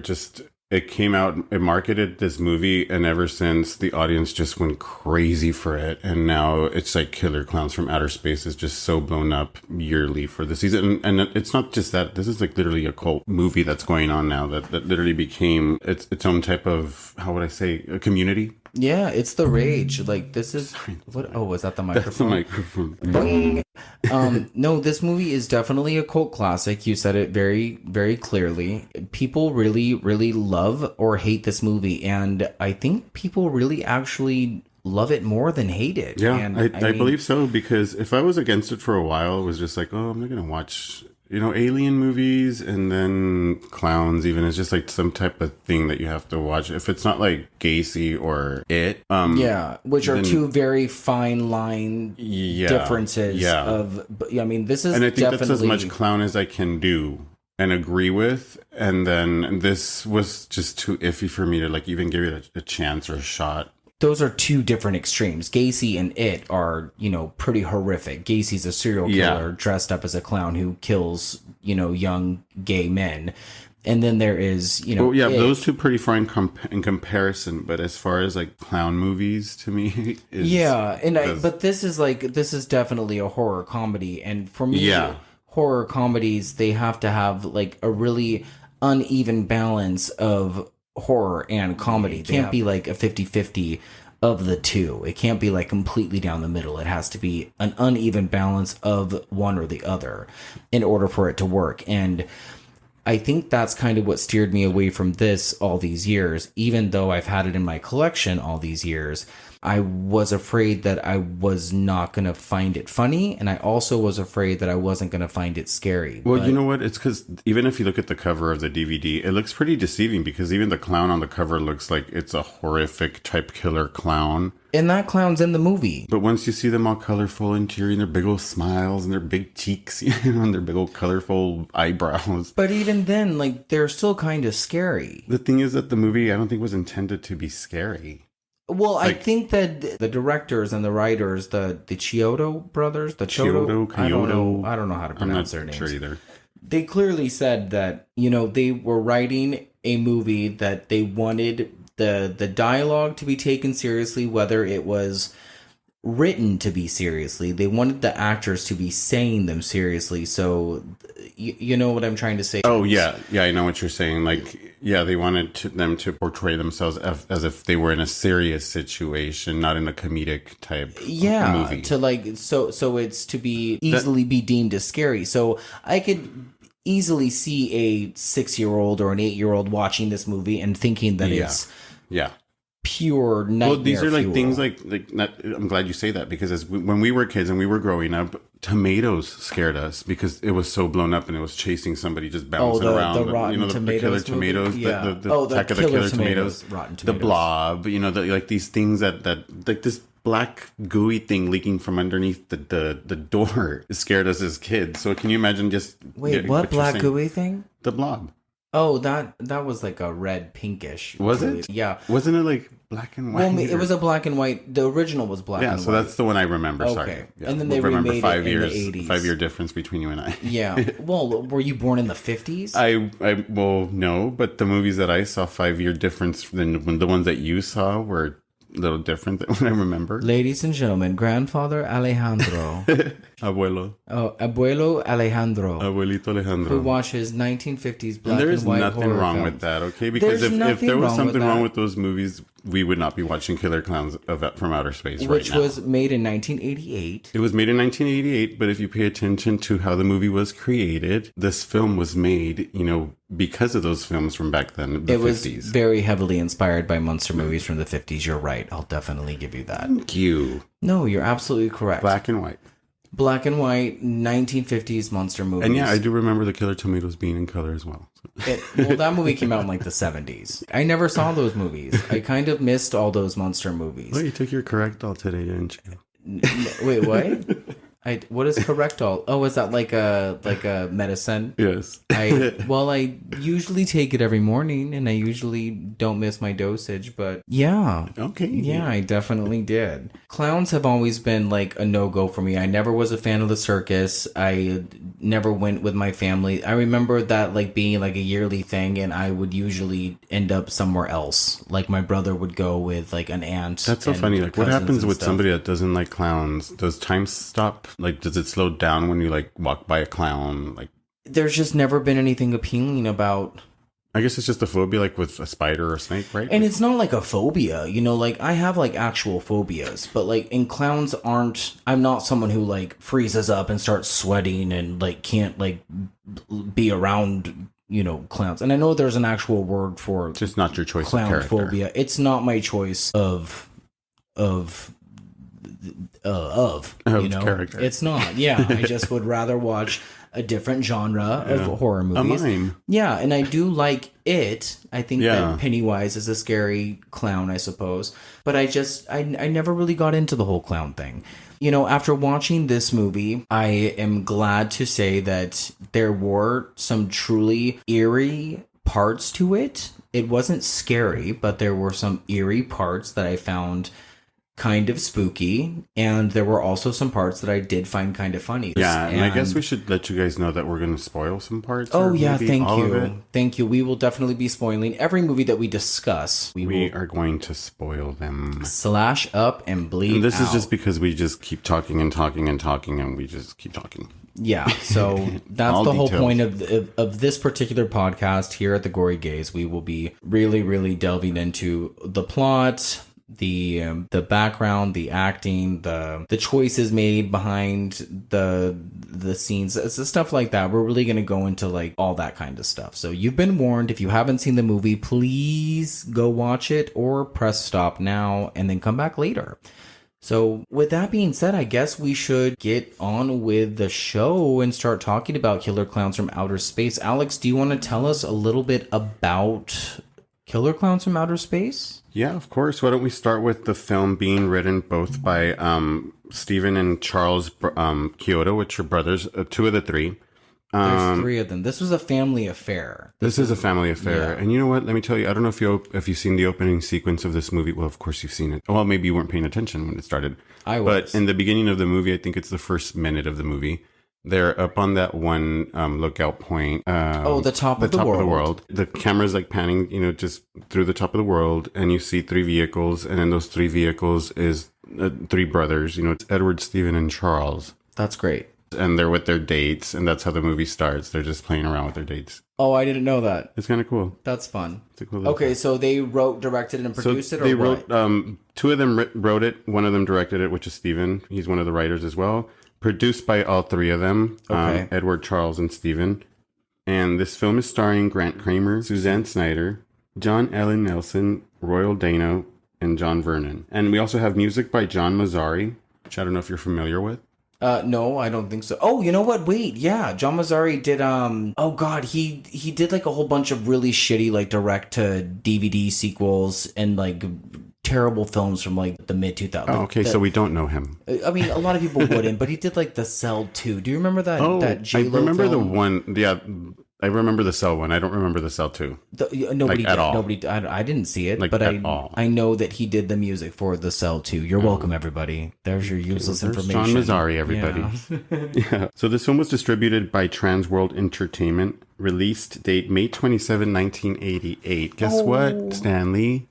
it came out, it marketed this movie, and ever since the audience just went crazy for it. And now it's like Killer Clowns from Outer Space is just so blown up yearly for the season. And it's not just that, this is like literally a cult movie that's going on now that literally became its own type of, how would I say, a community. Yeah, it's the rage. Like this is what? Oh, was that the That's the microphone? microphone. No, this movie is definitely a cult classic. You said it very, very clearly. People really, really love or hate this movie, and I think people really actually love it more than hate it. Yeah, And I mean, believe so, because if I was against it for a while, it was just like, oh, I'm not gonna watch, alien movies, and then clowns. Even it's just like some type of thing that you have to watch. If it's not like Gacy or It, yeah, which are then- two very fine line yeah, differences. yeah. But I mean, this is And I think definitely that's as much clown as I can do and agree with. And then this was just too iffy for me to like even give it a chance or a shot. those are two different extremes. Gacy and It are, pretty horrific. Gacy's a serial killer Yeah. dressed up as a clown who kills, young gay men. And then there is, Well, yeah, It. those two pretty fine in comparison. But as far as like clown movies, to me, is Yeah, but this is definitely a horror comedy, and for me, Yeah. horror comedies, they have to have like a really uneven balance of horror and comedy. It can't be like a 50-50 of the two. It can't be like completely down the middle. It has to be an uneven balance of one or the other in order for it to work. And I think that's kind of what steered me away from this all these years. Even though I've had it in my collection all these years, I was afraid that I was not going to find it funny. And I also was afraid that I wasn't going to find it scary. Well, But you know what? It's because even if you look at the cover of the DVD, it looks pretty deceiving, because even the clown on the cover looks like it's a horrific type killer clown. and that clown's in the movie. But once you see them all colorful and teary, and their big old smiles and their big cheeks, and their big old colorful eyebrows. But even then, like, they're still kind of scary. The thing is that the movie, I don't think, was intended to be scary. Well, I think that the directors and the writers, the Chiodo brothers, the Chiodo, I don't know how to I'm not pronounce their names. sure either. They clearly said that, they were writing a movie that they wanted the dialogue to be taken seriously, whether it was written to be seriously. They wanted the actors to be saying them seriously. So, you know what I'm trying to say? Oh, yeah. Yeah, I know what you're saying. Like, yeah, they wanted them to portray themselves as if they were in a serious situation, not in a comedic type movie. To like, so it's to be easily be deemed as scary. So I could easily see a 6-year-old or an 8-year-old watching this movie and thinking that it's Yeah. pure nightmare. Well, these are like fuel. things like not, I'm glad you say that, because when we were kids and we were growing up, tomatoes scared us because it was so blown up and it was chasing somebody just bouncing around. The Rotten the killer Tomatoes tomatoes, movie? Yeah. the attack of the killer tomatoes, Rotten the Tomatoes. blob, like these things that like this black gooey thing leaking from underneath the door scared us as kids. So can you imagine just Wait, what you're black saying? gooey thing? The blob. Oh, that was like a red pinkish. Was gooey. it? Yeah. Wasn't it like black and white? Well, it was a black and white. The original was black and so white. that's the one I remember. Okay. Sorry. Yeah. And then they remember remade 5 it in the years, 80s. 5-year difference between you and I. Yeah. Well, were you born in the 50s? I well, no, but the movies that I saw, 5-year difference than when the ones that you saw were a little different than what I remember. Ladies and gentlemen, Grandfather Alejandro. Abuelo. Oh, Abuelo Alejandro. Abuelito Alejandro. Who watches 1950s black And there's and white nothing horror wrong films. with that, okay? Because There's if nothing there was wrong something with wrong that. with those movies, we would not be watching Killer Clowns from Outer Space Which right now. was made in 1988. It was made in 1988, but if you pay attention to how the movie was created, this film was made, because of those films from back then, the It was 50s. very heavily inspired by monster movies from the 50s. You're right. I'll definitely give you that. Thank you. No, you're absolutely correct. Black and white. Black and white 1950s monster movies. And yeah, I do remember the Killer Tomatoes being in color as well. So. Well, that movie came out in like the 70s. I never saw those movies. I kind of missed all those monster movies. Well, you took your Correctol today, didn't you? Wait, what? What is Correctol? Oh, is that like a medicine? Yes. I usually take it every morning, and I usually don't miss my dosage. But yeah, Okay. yeah, I definitely did. Clowns have always been like a no-go for me. I never was a fan of the circus. I never went with my family. I remember that like being like a yearly thing, and I would usually end up somewhere else. Like my brother would go with like an aunt. That's so and funny. Like, what cousins happens and with stuff. somebody that doesn't like clowns? Does time stop? Like, does it slow down when you like walk by a clown? Like, There's just never been anything appealing about I guess it's just a phobia, like with a spider or a snake, right? And it's not like a phobia, you know, like I have like actual phobias, but like in clowns I'm not someone who like freezes up and starts sweating and like can't like be around, you know, clowns. And I know there's an actual word for just not your choice clown of character. phobia. It's not my choice of you know, character. It's not. Yeah, I just would rather watch a different genre of horror movies. A mime. Yeah, and I do like it. I think Yeah. that Pennywise is a scary clown, I suppose. But I never really got into the whole clown thing. You know, after watching this movie, I am glad to say that there were some truly eerie parts to it. It wasn't scary, but there were some eerie parts that I found kind of spooky, and there were also some parts that I did find kind of funny. Yeah, and I guess we should let you guys know that we're going to spoil some parts. Oh yeah, thank you. We will definitely be spoiling every movie that we discuss. We are going to spoil them. Slash up and bleed And this out. is just because we just keep talking and talking and talking, and we just keep talking. Yeah, so that's All the whole details. point of this particular podcast here at the Gory Gaze. We will be really, really delving into the plot, the background, the acting, the choices made behind the scenes, it's stuff like that. We're really going to go into like all that kind of stuff. So you've been warned. If you haven't seen the movie, please go watch it or press stop now and then come back later. So with that being said, I guess we should get on with the show and start talking about Killer Klowns from Outer Space. Alex, do you want to tell us a little bit about Killer Klowns from Outer Space? Yeah, of course. Why don't we start with the film being written both by Stephen and Charles Kyoto, which are brothers, two of the three. There's three of them. This was a family affair. This is a family affair. Yeah. And you know what? Let me tell you, I don't know if you've seen the opening sequence of this movie. Well, of course you've seen it. Well, maybe you weren't paying attention when it started. I was. But in the beginning of the movie, I think it's the first minute of the movie, they're up on that one lookout point. The top of the world. The camera's like panning, just through the top of the world, and you see three vehicles, and in those three vehicles is three brothers. It's Edward, Stephen, and Charles. That's great. And they're with their dates, and that's how the movie starts. They're just playing around with their dates. Oh, I didn't know that. It's kind of cool. That's fun. It's a cool little Okay, thing. so they wrote, directed, and produced it, or they what? wrote, two of them wrote it, one of them directed it, which is Stephen. He's one of the writers as well. Produced by all three of them, Okay. Edward, Charles, and Stephen. And this film is starring Grant Kramer, Suzanne Snyder, John Ellen Nelson, Royal Dano, and John Vernon. And we also have music by John Mazzari, which I don't know if you're familiar with. No, I don't think so. Oh, you know what? Wait, yeah, John Mazzari did. Oh God, he did like a whole bunch of really shitty like direct to DVD sequels and like terrible films from like the mid 2000s. Oh, okay, so we don't know him. I mean, a lot of people wouldn't, but he did like The Cell 2. Do you remember that? Oh, that I J-Lo remember film? the one. Yeah, I remember the Cell one. I don't remember the Cell 2. Nobody Like, at did. all. Nobody. I didn't see it, Like, but at all. I know that he did the music for The Cell 2. You're welcome, everybody. There's your useless There's information. John Mazzari, everybody. Yeah. Yeah. So this film was distributed by Transworld Entertainment. Released date May 27, 1988. Guess what, Stanley?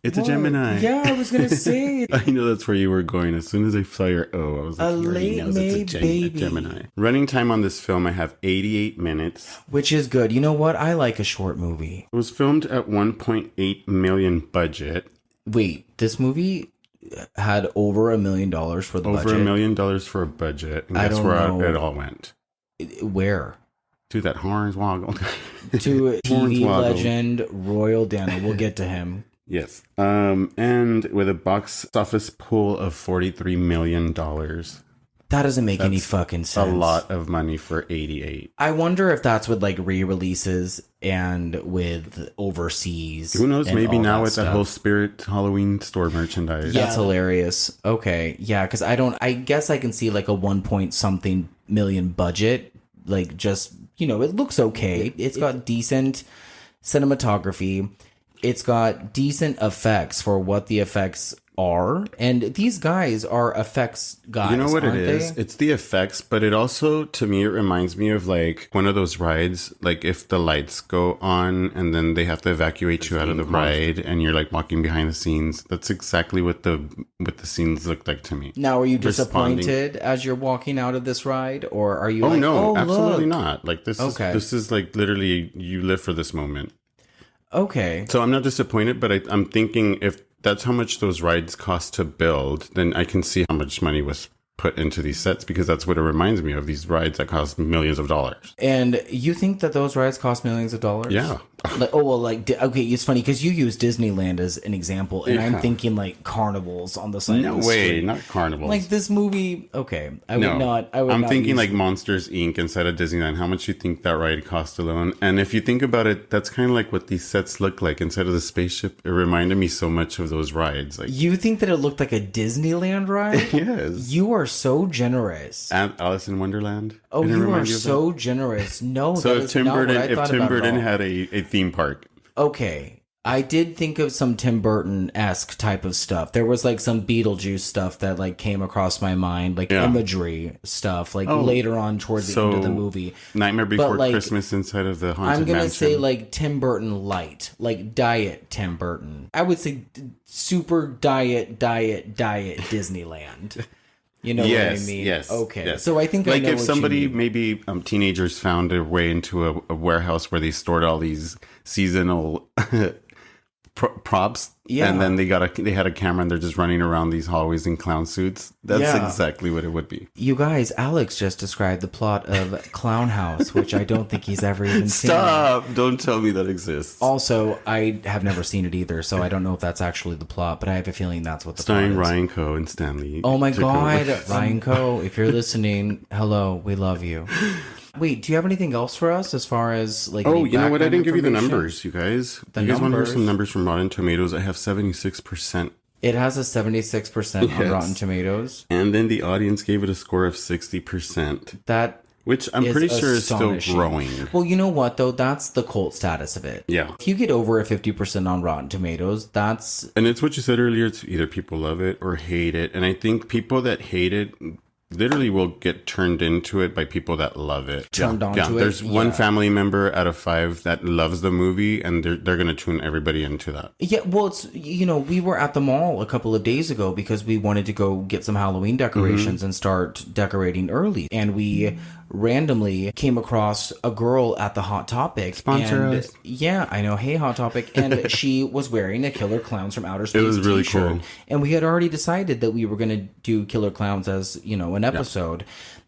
It's a Gemini. Yeah, I was gonna say. I know that's where you were going. As soon as I saw your O, I was like, A he already late knows May it's a baby. Gemini. Running time on this film, I have 88 minutes. Which is good. You know what? I like a short movie. It was filmed at 1.8 million budget. Wait, this movie had over $1 million for the Over budget. $1 million for a budget. And I guess don't where know. it all went? Where? To that Hornswoggle. To TV Hornswoggle. legend Royal Dano. We'll get to him. Yes. And with a box office pool of $43 million. That doesn't make any fucking sense. A lot of money for 88. I wonder if that's with like re-releases and with overseas. Who knows? and Maybe all now that with that stuff. whole Spirit Halloween store merchandise. That's hilarious. Okay. Yeah, because I guess I can see like a 1 point something million budget. Like just, it looks okay. It's got decent cinematography. It's got decent effects for what the effects are. And these guys are effects guys. You know what it aren't is? they? It's the effects, but it also, to me, it reminds me of like one of those rides, like if the lights go on and then they have to evacuate you out of the ride and you're like walking behind the scenes. That's exactly what the scenes look like to me. Now, are you Responding. disappointed as you're walking out of this ride? Or are you Oh, like, no, oh, absolutely look. not. Like this Okay. is like literally you live for this moment. Okay. So I'm not disappointed, but I'm thinking if that's how much those rides cost to build, then I can see how much money was put into these sets, because that's what it reminds me of, these rides that cost millions of dollars. And you think that those rides cost millions of dollars? Yeah. Okay, it's funny because you use Disneyland as an example, and I'm Yeah. thinking like carnivals on the side No of the way, street. not carnivals. Like this movie, okay, I would No, not. I'm thinking like Monsters Inc. instead of Disneyland. How much you think that ride cost alone? And if you think about it, that's kind of like what these sets look like. Instead of the spaceship, it reminded me so much of those rides. Like, You think that it looked like a Disneyland ride? yes. You are so generous. And Alice in Wonderland. Oh, It didn't you are remind of that? so generous. No, So that if is Tim not Burton, what I if thought Tim about Burton at all. had a theme park, Okay. I did think of some Tim Burton-esque type of stuff. There was like some Beetlejuice stuff that like came across my mind, like Yeah. imagery stuff, like later on toward the end of the movie. Nightmare Before like, Christmas inside of the Haunted I'm gonna Mansion. say like Tim Burton light, like diet Tim Burton. I would say super diet Disneyland. You know what I mean? Yes. Okay. Yes. So I think like I know if what somebody, you mean. maybe teenagers found their way into a warehouse where they stored all these seasonal props, Yeah. and then they had a camera and they're just running around these hallways in clown suits. That's Yeah. exactly what it would be. You guys, Alex just described the plot of Clown House, which I don't think he's ever even seen. Stop! Don't tell me that exists. Also, I have never seen it either, so I don't know if that's actually the plot, but I have a feeling that's what the Starring plot is. Ryan Coe and Stanley. Oh my Jacoby. god, Ryan Coe, if you're listening, hello, we love you. Wait, do you have anything else for us as far as like? Oh, any you know what? I background didn't give you the information? numbers, you guys. The You guys want to hear numbers? some numbers from Rotten Tomatoes? I have 76%. It has a 76% on Yes. Rotten Tomatoes. And then the audience gave it a score of 60%, That which I'm is pretty sure is still astonishing. growing. Well, you know what though? That's the cult status of it. Yeah. If you get over a 50% on Rotten Tomatoes, that's And it's what you said earlier. It's either people love it or hate it. And I think people that hate it literally will get turned into it by people that love it. Turned onto it? There's one Yeah. family member out of 5 that loves the movie, and they're going to tune everybody into that. Yeah, well, it's, we were at the mall a couple of days ago because we wanted to go get some Halloween decorations and start decorating early. And we randomly came across a girl at the Hot Topic. Sponsor and us. Yeah, I know. Hey, Hot Topic. And she was wearing a Killer Clowns from Outer Space was really t-shirt. cool. And we had already decided that we were going to do Killer Clowns as, an episode.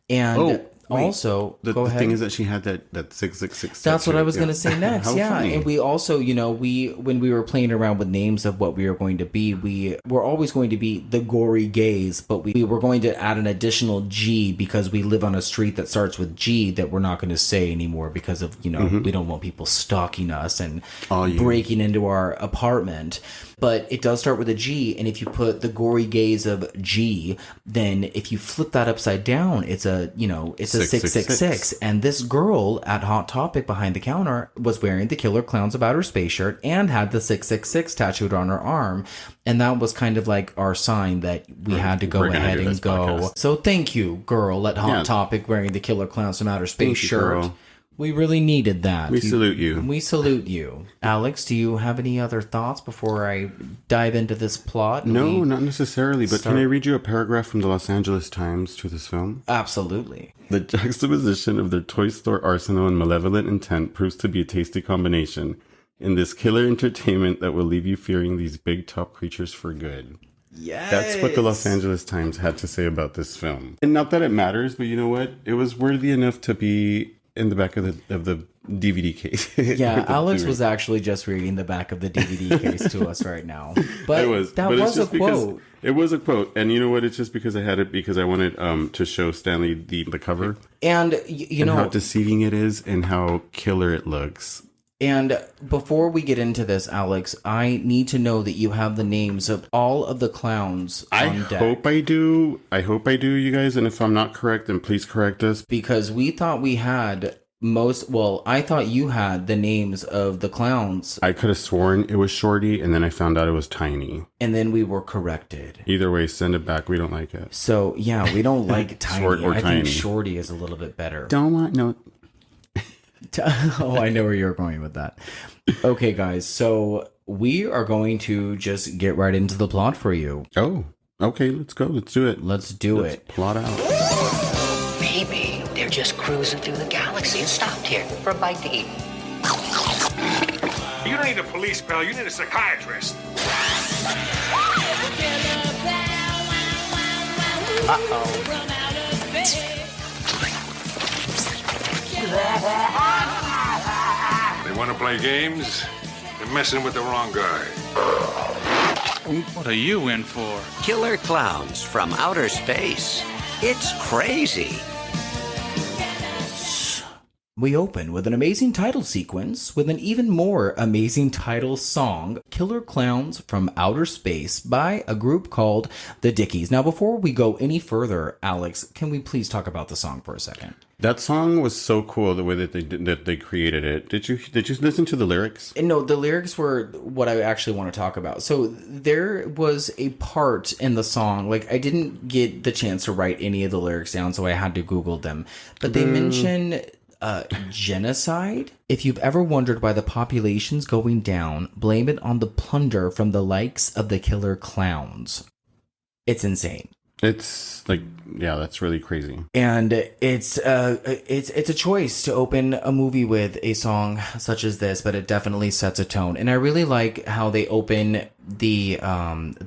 And Oh, wait. also, The go ahead. thing is that she had that 666. That's what I was tattoo. going to say next. How Yeah. funny. And we also, when we were playing around with names of what we were going to be, we were always going to be the Gory Gays, but we were going to add an additional G because we live on a street that starts with G that we're not going to say anymore because of, we don't want people stalking us and breaking into our apartment. But it does start with a G, and if you put the Gory Gays of G, then if you flip that upside down, it's a 666. And this girl at Hot Topic behind the counter was wearing the Killer Clowns of Outer Space shirt and had the 666 tattooed on her arm. And that was kind of like our sign that we had to go We're gonna ahead do and this go. podcast. So thank you, girl at Hot Yeah. Topic wearing the Killer Clowns from Outer Space Thank you, shirt. girl. We really needed that. We salute you. We salute you. Alex, do you have any other thoughts before I dive into this plot? No, not necessarily. But can I read you a paragraph from the Los Angeles Times to this film? Absolutely. The juxtaposition of their toy store arsenal and malevolent intent proves to be a tasty combination in this killer entertainment that will leave you fearing these big top creatures for good. Yes. That's what the Los Angeles Times had to say about this film. And not that it matters, but you know what? It was worthy enough to be in the back of the DVD case. Yeah, Alex was actually just reading the back of the DVD case to us right now. But that it's was a just because- quote. It was a quote. And you know what? It's just because I had it because I wanted to show Stanley the cover. And, And how deceiving it is and how killer it looks. And before we get into this, Alex, I need to know that you have the names of all of the clowns on deck. Hope I do. I hope I do, you guys. And if I'm not correct, then please correct us. Because we thought we had I thought you had the names of the clowns, I could have sworn it was Shorty, and then I found out it was Tiny. and then we were corrected. Either way, send it back. We don't like it. So, yeah, we don't like Tiny. Short or I Tiny. think Shorty is a little bit better. Don't want no. Oh, I know where you're going with that. Okay, guys, so we are going to just get right into the plot for you. Oh, okay. Let's go. Let's do it. Let's do it. Plot out. Maybe they're just cruising through the galaxy and stopped here for a bite to eat. You don't need a police pal, you need a psychiatrist. They want to play games? They're messing with the wrong guy. What are you in for? Killer clowns from outer space. It's crazy. We open with an amazing title sequence with an even more amazing title song, Killer Clowns from Outer Space by a group called The Dickies. Now, before we go any further, Alex, can we please talk about the song for a second? That song was so cool the way that they created it. Did you listen to the lyrics? No, the lyrics were what I actually want to talk about. So there was a part in the song, like I didn't get the chance to write any of the lyrics down, so I had to Google them. But they mention genocide. If you've ever wondered why the population's going down, blame it on the plunder from the likes of the killer clowns. It's insane. It's like, yeah, that's really crazy. And it's a choice to open a movie with a song such as this, but it definitely sets a tone. And I really like how they open the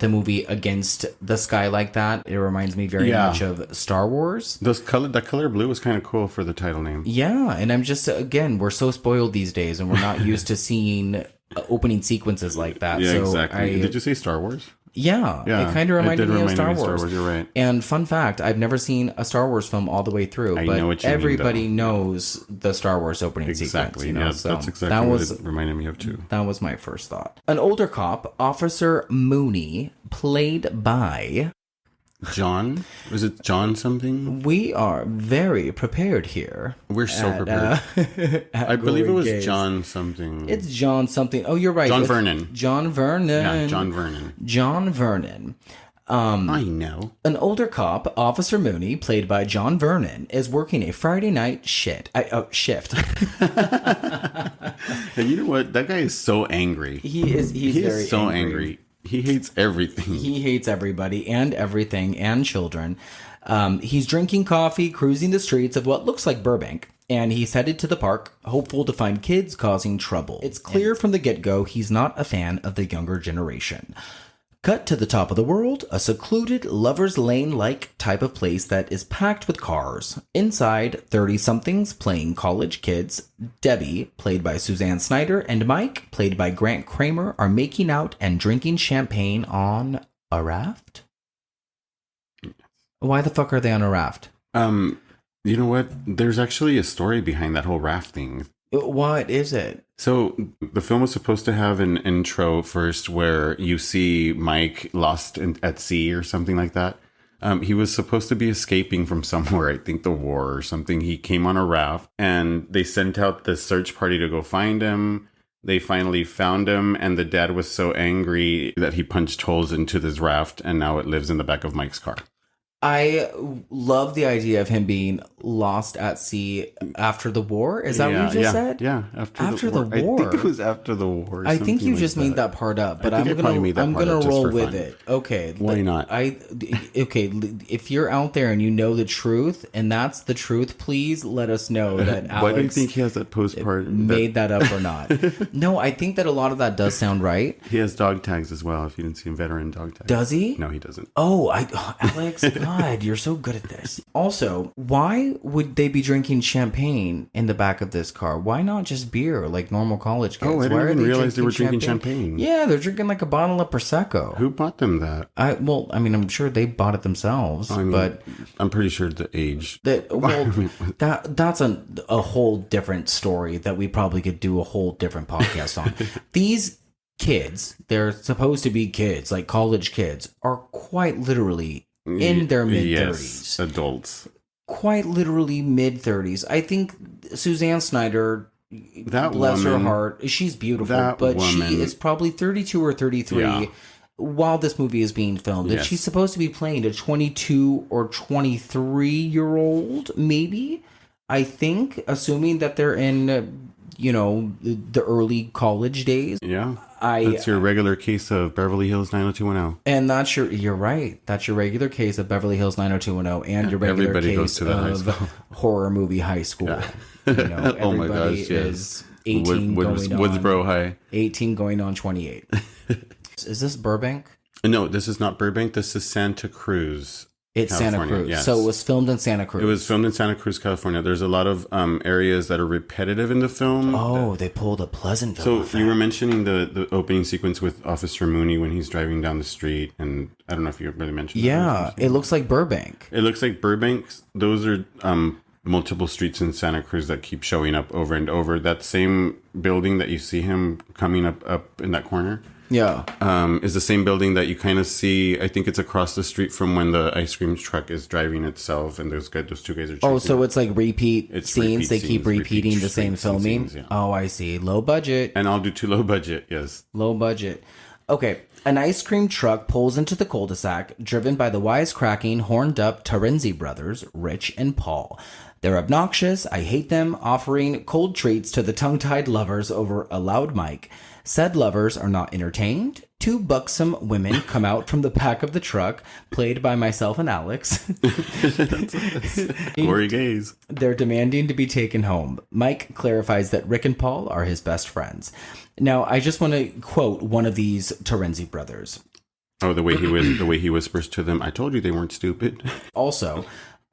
movie against the sky like that. It reminds me very much of Star Wars. That color blue was kind of cool for the title name. Yeah, and I'm just, again, we're so spoiled these days, and we're not used to seeing opening sequences like that. Yeah, so exactly. Did you say Star Wars? Yeah, it kind of reminded me of Star Wars. You're right. And fun fact, I've never seen a Star Wars film all the way through, but everybody knows the Star Wars opening sequence. You know? Yeah, so that's exactly what it reminded me of too. That was my first thought. An older cop, Officer Mooney, played by John? Was it John something? We are very prepared here. We're so prepared. I believe it was John something. It's John something. Oh, you're right. John Vernon. John Vernon. Yeah, John Vernon. John Vernon. I know. An older cop, Officer Mooney, played by John Vernon, is working a Friday night shift. And you know what? That guy is so angry. He is very so angry. He hates everything. He hates everybody and everything and children. He's drinking coffee, cruising the streets of what looks like Burbank, and he's headed to the park, hopeful to find kids causing trouble. It's clear from the get-go he's not a fan of the younger generation. Cut to the top of the world, a secluded Lover's Lane-like type of place that is packed with cars. Inside, 30-somethings playing college kids, Debbie, played by Suzanne Snyder, and Mike, played by Grant Kramer, are making out and drinking champagne on a raft? Why the fuck are they on a raft? You know what? There's actually a story behind that whole raft thing. What is it? So the film was supposed to have an intro first where you see Mike lost at sea or something like that. He was supposed to be escaping from somewhere, I think the war or something. He came on a raft and they sent out the search party to go find him. They finally found him, and the dad was so angry that he punched holes into this raft, and now it lives in the back of Mike's car. I love the idea of him being lost at sea after the war. Is that what you just said? Yeah, after the war. I think it was after the war. I think you just made that part up, but I'm gonna roll with it. Okay, why not? Okay. If you're out there and you know the truth, and that's the truth, please let us know that Alex. Why do you think he has that postcard? Made that up or not? No, I think that a lot of that does sound right. He has dog tags as well. If you didn't see him, veteran dog tags. Does he? No, he doesn't. Oh, Alex. God, you're so good at this. Also, why would they be drinking champagne in the back of this car? Why not just beer like normal college kids? Oh, I didn't even realize they were drinking champagne. Yeah, they're drinking like a bottle of Prosecco. Who bought them that? I'm sure they bought it themselves, but I'm pretty sure the age. That's a whole different story that we probably could do a whole different podcast on. These kids, they're supposed to be kids, like college kids, are quite literally in their mid-30s. Yes, adults. Quite literally mid-30s. I think Suzanne Snyder, bless her heart, she's beautiful, but she is probably 32 or 33 while this movie is being filmed. And she's supposed to be playing a 22 or 23-year-old, maybe, I think, assuming that they're in, the early college days. Yeah. That's your regular case of Beverly Hills 90210. And you're right. That's your regular case of Beverly Hills 90210 and your regular case of horror movie high school. Yeah. Everybody is 18 going on Woodsboro High. 18 going on 28. Is this Burbank? No, this is not Burbank. This is Santa Cruz. It's California, Santa Cruz. yes. So it was filmed in Santa Cruz. It was filmed in Santa Cruz, California. There's a lot of areas that are repetitive in the film. Oh, they pulled a Pleasantville. So you were mentioning the opening sequence with Officer Mooney when he's driving down the street, and I don't know if you really mentioned that. Yeah, it looks like Burbank. It looks like Burbank. Those are multiple streets in Santa Cruz that keep showing up over and over. That same building that you see him coming up in that corner. Yeah. Is the same building that you kind of see. I think it's across the street from when the ice cream truck is driving itself, and those two guys are chasing. Oh, so it's like repeat It's scenes. repeat They keep scenes, repeating repeat the same streets and filming. scenes, yeah. Oh, I see. Low budget. And I'll do too low budget. Yes. Low budget. Okay. An ice cream truck pulls into the cul-de-sac, driven by the wisecracking, horned-up Terenzi brothers, Rich and Paul. They're obnoxious. I hate them, offering cold treats to the tongue-tied lovers over a loud mic. Said lovers are not entertained. Two buxom women come out from the back of the truck, played by myself and Alex. Gory gays. They're demanding to be taken home. Mike clarifies that Rick and Paul are his best friends. Now, I just want to quote one of these Terenzi brothers. Oh, the way he whispers to them. I told you they weren't stupid. Also,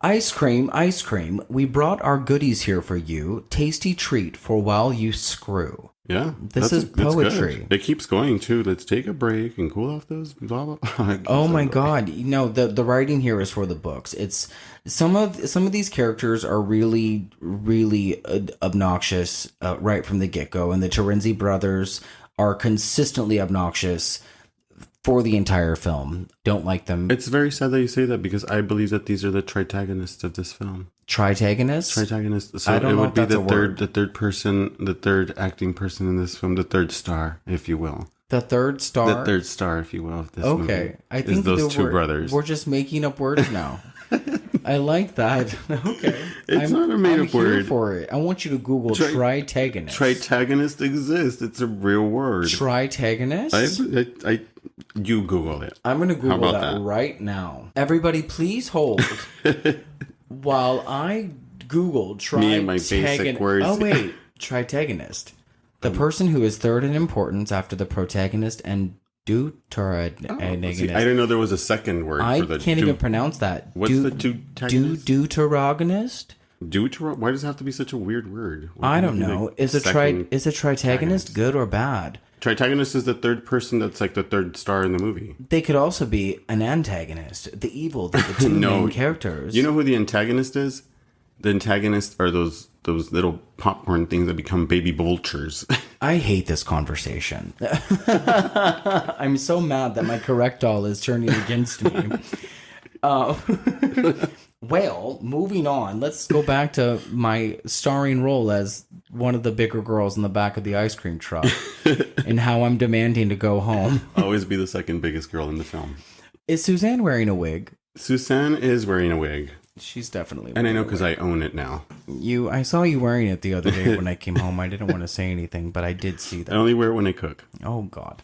ice cream, we brought our goodies here for you. Tasty treat for while you screw. Yeah, This is that's poetry. good. It keeps going too. Let's take a break and cool off those blah blah. Oh my god. No, the writing here is for the books. It's some of these characters are really obnoxious right from the get-go, and the Terenzi brothers are consistently obnoxious for the entire film. Don't like them. It's very sad that you say that because I believe that these are the tritagonists of this film. Tritagonists? Tritagonists. So I don't it know would if be that's a word. the third acting person in this film, the third star, if you will. The third star? The third star, if you will, of this movie. Okay. I think those two brothers. We're just making up words now. I like that. Okay. It's not a made-up I'm here word. for it. I want you to Google tritagonist. Tritagonist exists. It's a real word. Tritagonist? You Google it. I'm going to How Google about that that? right now. Everybody, please hold while I Google Me and my basic words. Oh, wait. Tritagonist. The person who is third in importance after the protagonist and deuteragonist. See, I didn't know there was a second word I for the can't even pronounce that. What's the deuteragonist? Deuteragonist? Why does it have to be such a weird word? I don't know. Is a tritagonist antagonist. good or bad? Tritagonist is the third person that's like the third star in the movie. They could also be an antagonist, the evil, the two main characters. You know who the antagonist is? The antagonists are those little popcorn things that become baby vultures. I hate this conversation. I'm so mad that my correctall is turning against me. Well, moving on. Let's go back to my starring role as one of the bigger girls in the back of the ice cream truck and how I'm demanding to go home. Always be the second biggest girl in the film. Is Suzanne wearing a wig? Suzanne is wearing a wig. She's definitely And I wearing know a because wig. I own it now. I saw you wearing it the other day when I came home. I didn't want to say anything, but I did see I that. only wear it when I cook. Oh, God.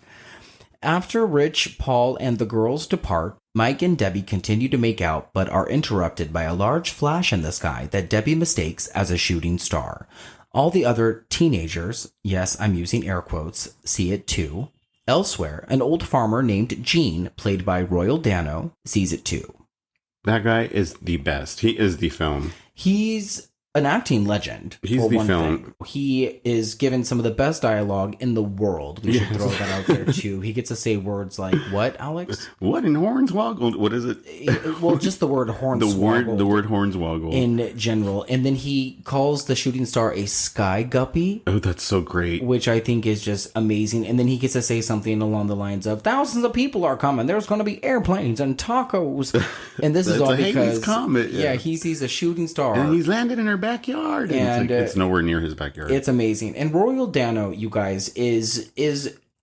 After Rich, Paul, and the girls depart, Mike and Debbie continue to make out, but are interrupted by a large flash in the sky that Debbie mistakes as a shooting star. All the other teenagers, yes, I'm using air quotes, see it too. Elsewhere, an old farmer named Gene, played by Royal Dano, sees it too. That guy is the best. He is the film. He's an acting legend. He's for the one film. thing. He is given some of the best dialogue in the world. We should throw that out there too. He gets to say words like what, Alex? What in Hornswoggle? What is it? Well, just the word hornswoggle. The word Hornswoggle. In general. And then he calls the shooting star a sky guppy, Oh, that's so great. which I think is just amazing. And then he gets to say something along the lines of thousands of people are coming. There's going to be airplanes and tacos. And this is It's all a Hades because comet, yeah. he sees a shooting star. And he's landed in her backyard. And, it's nowhere near his backyard. It's amazing. And Royal Dano, you guys, is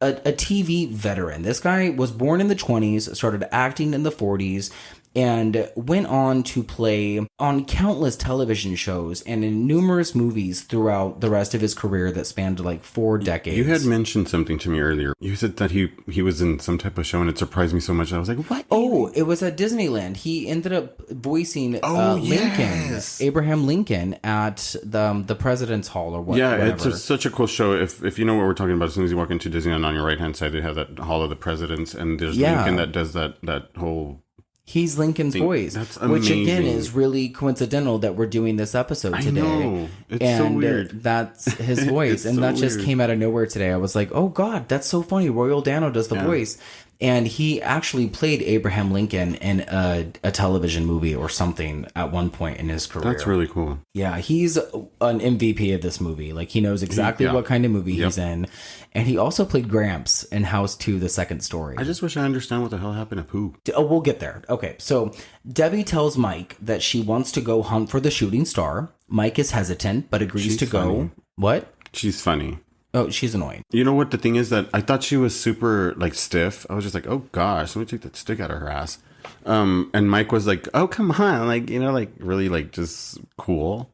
a TV veteran. This guy was born in the 20s, started acting in the 40s, and went on to play on countless television shows and in numerous movies throughout the rest of his career that spanned like 4 decades. You had mentioned something to me earlier. You said that he was in some type of show, and it surprised me so much. I was like, what? Oh, it was at Disneyland. He ended up voicing Lincoln, yes. Abraham Lincoln, at the President's Hall or Yeah, whatever. it's such a cool show. If you know what we're talking about, as soon as you walk into Disneyland, on your right-hand side, they have that Hall of the Presidents, and there's Lincoln that does that whole... He's Lincoln's voice, That's which again amazing. is really coincidental that we're doing this episode I today. know. It's and so weird. That's his voice, It's and so that just weird. came out of nowhere today. I was like, "Oh God, that's so funny!" Royal Dano does the voice, and he actually played Abraham Lincoln in a television movie or something at one point in his career. That's really cool. Yeah, he's an MVP of this movie. Like, he knows exactly what kind of movie he's in. And he also played Gramps in House 2, The Second Story. I just wish I understand what the hell happened to Pooh. Oh, we'll get there. Okay, so Debbie tells Mike that she wants to go hunt for the shooting star. Mike is hesitant, but agrees to go. funny. What? She's funny. Oh, she's annoying. You know what the thing is, that I thought she was super like stiff. I was just like, oh gosh, let me take that stick out of her ass. And Mike was like, oh come on, like, you know, like really like just cool.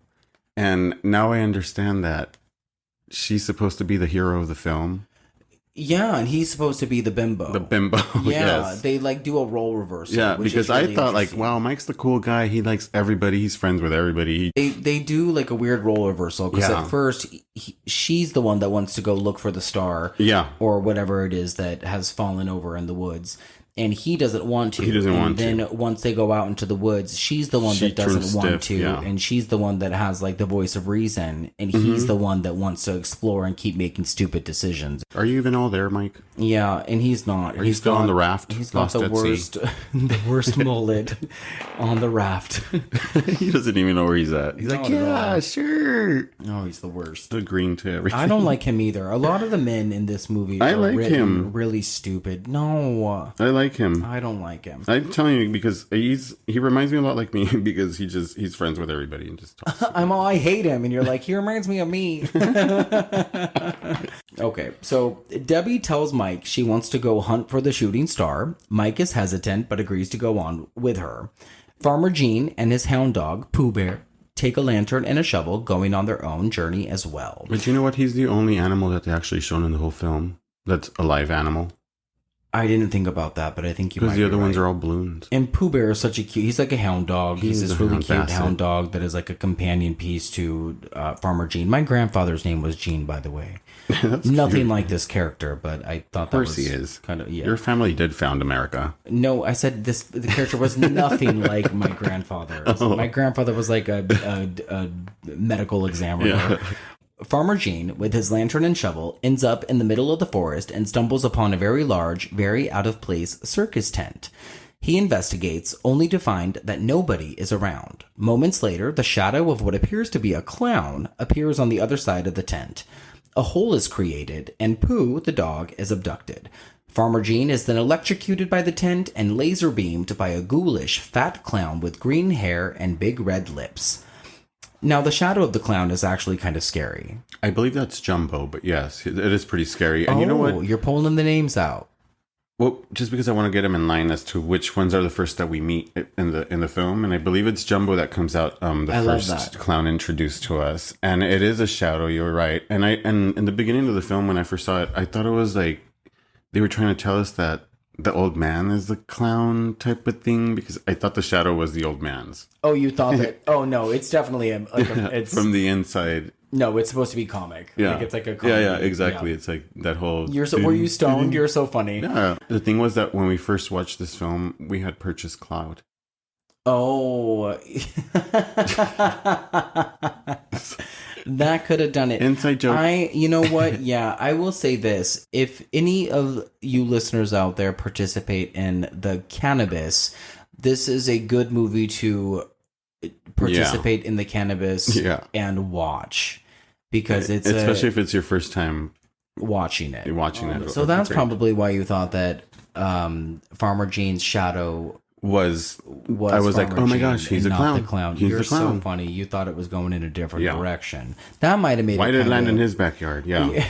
And now I understand that she's supposed to be the hero of the film. Yeah, and he's supposed to be the bimbo. The bimbo. Yeah, Yes. they like do a role reversal. Yeah, which because is really I thought like, interesting. wow, Mike's the cool guy. He likes everybody. He's friends with everybody. They do like a weird role reversal because Yeah. at first she's the one that wants to go look for the star, Yeah. or whatever it is that has fallen over in the woods, and he doesn't want to. He doesn't and want to. then once they go out into the woods, she's the one She that doesn't turns want stiff, to, yeah. and she's the one that has like the voice of reason, and Mm-hmm. he's the one that wants to explore and keep making stupid decisions. Are you even all there, Mike? Yeah, and he's not. Are you still on the raft? He's got Lost the at worst, the worst mullet on the raft. He doesn't even know where he's at. He's like, Not at yeah, all. sure. Oh, he's the worst. Agreeing to everything. I don't like him either. A lot of the men in this movie I are like written him. really stupid. No, I like him. I don't like him. I'm telling you, because he reminds me a lot like me, because he's friends with everybody and just talks. I hate him, and you're like, he reminds me of me. Okay, so Debbie tells Mike she wants to go hunt for the shooting star. Mike is hesitant, but agrees to go on with her. Farmer Gene and his hound dog, Pooh Bear, take a lantern and a shovel, going on their own journey as well. But you know what? He's the only animal that they actually shown in the whole film that's a live animal. I didn't think about that, but I think you might Because the be other ones right. are all balloons. And Pooh Bear is such a cute... He's like a hound dog. He's He's this a really hound cute basset. hound dog that is like a companion piece to Farmer Gene. My grandfather's name was Gene, by the way. Nothing like this character, but I thought that course was he is. kind of... Yeah. Your family did found America. No, I said the character was nothing like my grandfather. Oh. My grandfather was like a medical examiner. Yeah. Farmer Gene, with his lantern and shovel, ends up in the middle of the forest and stumbles upon a very large, very out-of-place circus tent. He investigates, only to find that nobody is around. Moments later, the shadow of what appears to be a clown appears on the other side of the tent. A hole is created, and Pooh, the dog, is abducted. Farmer Gene is then electrocuted by the tent and laser beamed by a ghoulish, fat clown with green hair and big red lips. Now, the shadow of the clown is actually kind of scary. I believe that's Jumbo, but yes, it is pretty scary. And you know what? You're pulling the names out. Well, just because I want to get him in line as to which ones are the first that we meet in the film, and I believe it's Jumbo that comes out the I love first that. clown introduced to us, and it is a shadow. You're right, and in the beginning of the film when I first saw it, I thought it was like they were trying to tell us that the old man is the clown type of thing, because I thought the shadow was the old man's Oh, you thought that? Oh no, it's definitely it's from the inside. no, it's supposed to be comic. Yeah, like it's like a comedy. yeah, exactly. Yeah. It's like that whole. Were you stoned? You're so funny. Yeah. The thing was that when we first watched this film, we had purchased Cloud. Oh, that could have done it. Inside joke. You know what? Yeah, I will say this. If any of you listeners out there participate in the cannabis, this is a good movie to participate in the cannabis and watch. Because it's especially if it's your first time watching it. watching it. So that's probably why you thought that Farmer Gene's shadow was I was like, Farmer oh my Gene gosh, he's a and clown. not the clown. He's You're the clown. so funny. You thought it was going in a different Yeah. direction. That might have made Why it did it land kinda- in his backyard? Yeah.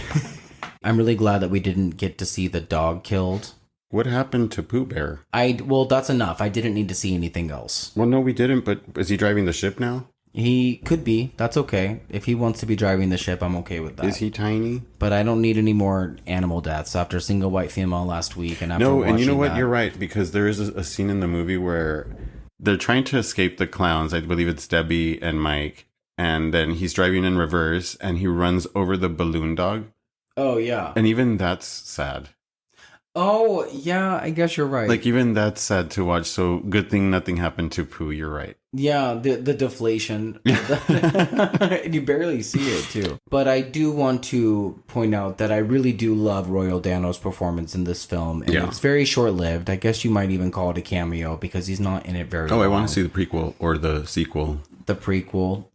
I'm really glad that we didn't get to see the dog killed. What happened to Pooh Bear? Well, that's enough. I didn't need to see anything else. Well, no, we didn't, but is he driving the ship now? He could be. That's okay. If he wants to be driving the ship, I'm okay with that. Is he tiny? But I don't need any more animal deaths after single white female last week. And after No, and you know what? watching that. You're right, because there is a scene in the movie where they're trying to escape the clowns. I believe it's Debbie and Mike. And then he's driving in reverse and he runs over the balloon dog. Oh, yeah. And even that's sad. Oh, yeah, I guess you're right. Like, even that's sad to watch. So good thing nothing happened to Pooh. You're right. Yeah, the deflation. And you barely see it, too. But I do want to point out that I really do love Royal Dano's performance in this film. And it's very short-lived. I guess you might even call it a cameo because he's not in it very long. I want to see the prequel or the sequel. The prequel.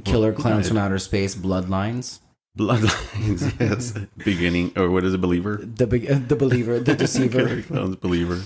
Killer Clowns from Outer Space, Bloodlines. Bloodlines, yes. Beginning, or what is a believer? The believer, the deceiver. Killer Clowns believer.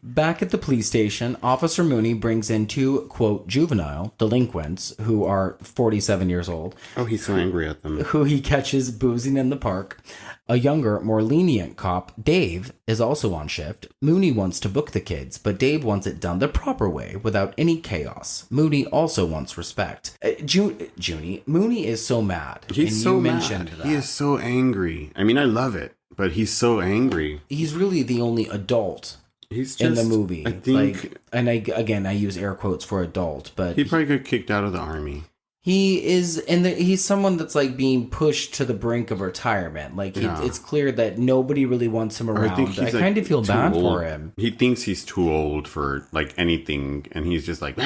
Back at the police station, Officer Mooney brings in two, quote, juvenile delinquents who are 47 years old. Oh, he's so angry at them. Who he catches boozing in the park. A younger, more lenient cop, Dave, is also on shift. Mooney wants to book the kids, but Dave wants it done the proper way, without any chaos. Mooney also wants respect. Mooney is so mad. He's so mad. He is so angry. I mean, I love it, but he's so angry. He's really the only adult in the movie. I think, I use air quotes for adult, but he probably got kicked out of the army. He is, and he's someone that's like being pushed to the brink of retirement. Like it's clear that nobody really wants him around. I kind of feel bad for him. He thinks he's too old for like anything, and he's just like,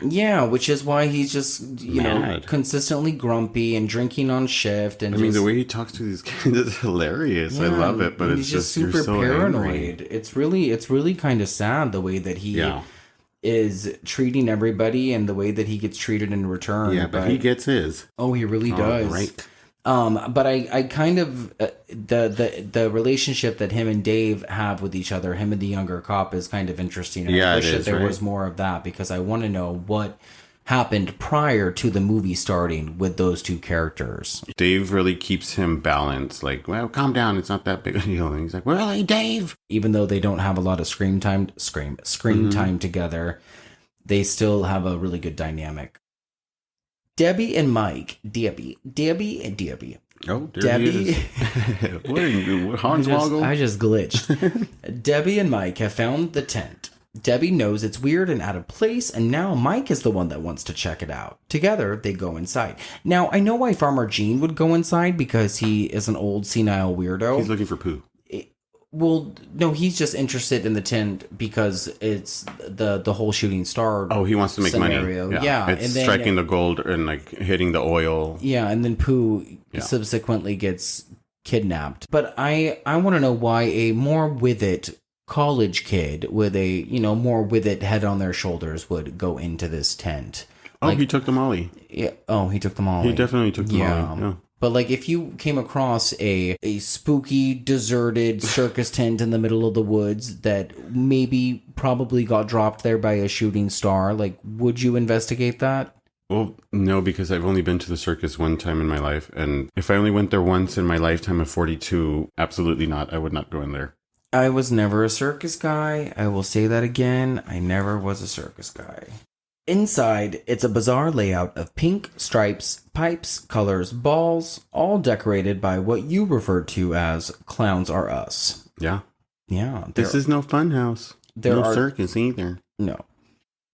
yeah, which is why he's just consistently grumpy and drinking on shift. And the way he talks to these kids is hilarious. I love it, but it's just super you're so paranoid. Angry. It's really kind of sad the way that he is treating everybody and the way that he gets treated in return. Yeah, but he gets his. Oh, he really does. Right. But I kind of the relationship that him and Dave have with each other, him and the younger cop, is kind of interesting. And I wish that there was more of that because I want to know what happened prior to the movie starting with those two characters. Dave really keeps him balanced. Like, well, calm down. It's not that big a deal. And he's like, really, Dave? Even though they don't have a lot of screen time together, they still have a really good dynamic. Debbie and Mike. Debbie and Debbie. Oh, Debbie. I just glitched. Debbie and Mike have found the tent. Debbie knows it's weird and out of place, and now Mike is the one that wants to check it out. Together, they go inside. Now, I know why Farmer Gene would go inside, because he is an old senile weirdo. He's looking for poo. Well, no, he's just interested in the tent because it's the whole shooting star. Oh, he wants to make scenario. Money. Yeah. It's and then, striking the gold and like hitting the oil. Yeah, and then Pooh subsequently gets kidnapped. But I want to know why a more with it college kid with a more with it head on their shoulders would go into this tent. He took the Molly. Yeah. Oh, he took the Molly. He definitely took the Molly. Yeah. But like, if you came across a spooky, deserted circus tent in the middle of the woods that probably got dropped there by a shooting star, like, would you investigate that? Well, no, because I've only been to the circus one time in my life, and if I only went there once in my lifetime of 42, absolutely not. I would not go in there. I was never a circus guy. I will say that again. I never was a circus guy. Inside, it's a bizarre layout of pink stripes, pipes, colors, balls, all decorated by what you referred to as Clowns Are Us. Yeah. Yeah. This is no fun house. No circus either. No.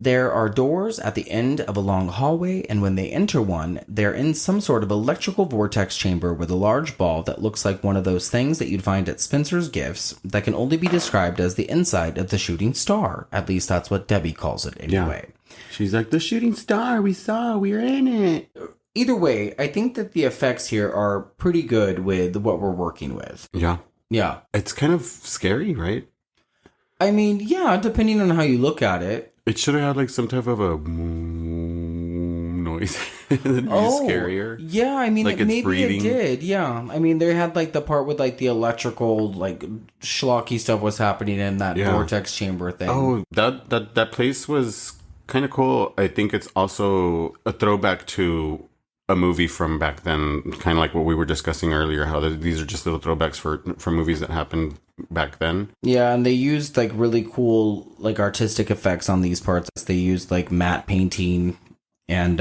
There are doors at the end of a long hallway, and when they enter one, they're in some sort of electrical vortex chamber with a large ball that looks like one of those things that you'd find at Spencer's Gifts that can only be described as the inside of the shooting star. At least that's what Debbie calls it anyway. Yeah. She's like, the shooting star we were in it. Either way, I think that the effects here are pretty good with what we're working with. Yeah. Yeah. It's kind of scary, right? I mean, yeah, depending on how you look at it. It should have had like some type of a noise. Scarier. Yeah, I mean, like maybe breathing. it did. Yeah, I mean, they had like the part with like the electrical, like schlocky stuff was happening in that vortex chamber thing. Oh, that place was kind of cool. I think it's also a throwback to a movie from back then, kind of like what we were discussing earlier. How these are just little throwbacks for movies that happened back then. Yeah, and they used like really cool like artistic effects on these parts. They used like matte painting and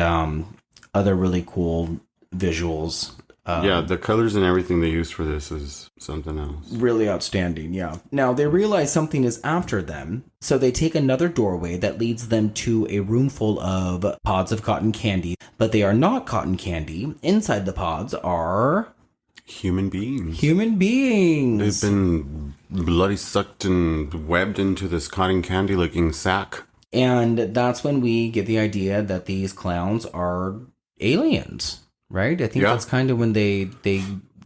other really cool visuals. Yeah, the colors and everything they used for this is something else. Really outstanding, yeah. Now, they realize something is after them, so they take another doorway that leads them to a room full of pods of cotton candy, but they are not cotton candy. Inside the pods are Human beings. human beings. They've been bloody sucked and webbed into this cotton candy looking sack. And that's when we get the idea that these clowns are aliens, right? I think Yeah. that's kind of when they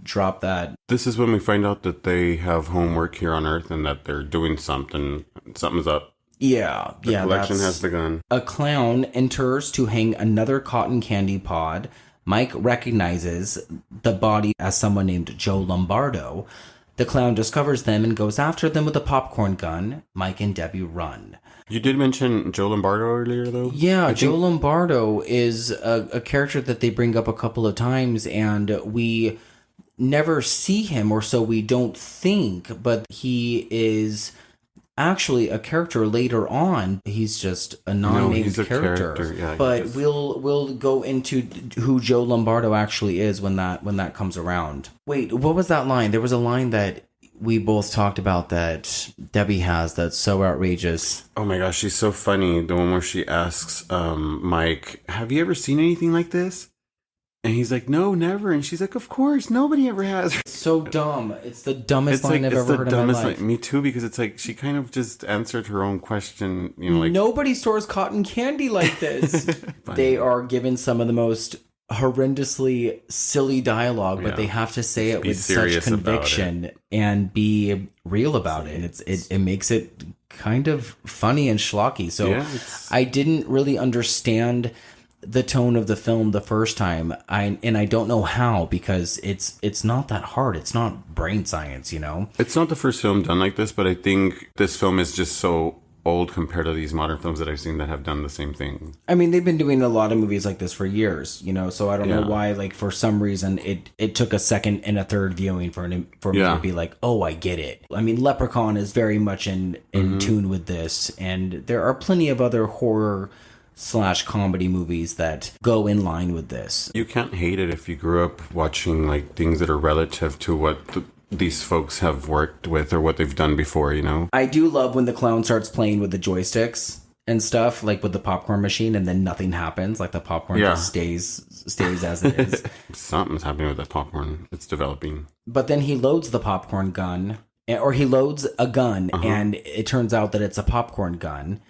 drop that. This is when we find out that they have homework here on Earth and that they're doing something. Something's up. Yeah, The yeah. collection has begun. A clown enters to hang another cotton candy pod. Mike recognizes the body as someone named Joe Lombardo. The clown discovers them and goes after them with a popcorn gun. Mike and Debbie run. You did mention Joe Lombardo earlier, though? Yeah, Joe Lombardo is a character that they bring up a couple of times, and we never see him, or so we don't think, but he is actually a character later on. He's just a non-named he's a character. yeah, but we'll go into who Joe Lombardo actually is when that comes around. Wait, what was that line? There was a line that we both talked about that Debbie has that's so outrageous. Oh my gosh, she's so funny. The one where she asks Mike, have you ever seen anything like this? And he's like, no, never. And she's like, of course, nobody ever has. So dumb. It's the dumbest line I've ever heard in my life. Me too, because it's like she kind of just answered her own question. You know, like Nobody stores cotton candy like this. They are given some of the most horrendously silly dialogue, but they have to say it be with such serious about conviction and be real about it. It makes it kind of funny and schlocky. So Yeah, I didn't really understand the tone of the film the first time. I don't know how, because it's not that hard. It's not brain science, you know? it's not the first film done like this, but I think this film is just so old compared to these modern films that I've seen that have done the same thing. I mean, they've been doing a lot of movies like this for years, you know, so I don't know Yeah. why, like, for some reason, it took a second and a third viewing for me Yeah. to be like, oh, I get it. I mean, Leprechaun is very much in tune with this, and there are plenty of other horror/comedy movies that go in line with this. You can't hate it if you grew up watching like things that are relative to what these folks have worked with or what they've done before, you know? I do love when the clown starts playing with the joysticks and stuff, like with the popcorn machine, and then nothing happens. Like the popcorn just stays as it is. Something's happening with that popcorn. It's developing. But then he loads the popcorn gun, or he loads a gun, and it turns out that it's a popcorn gun.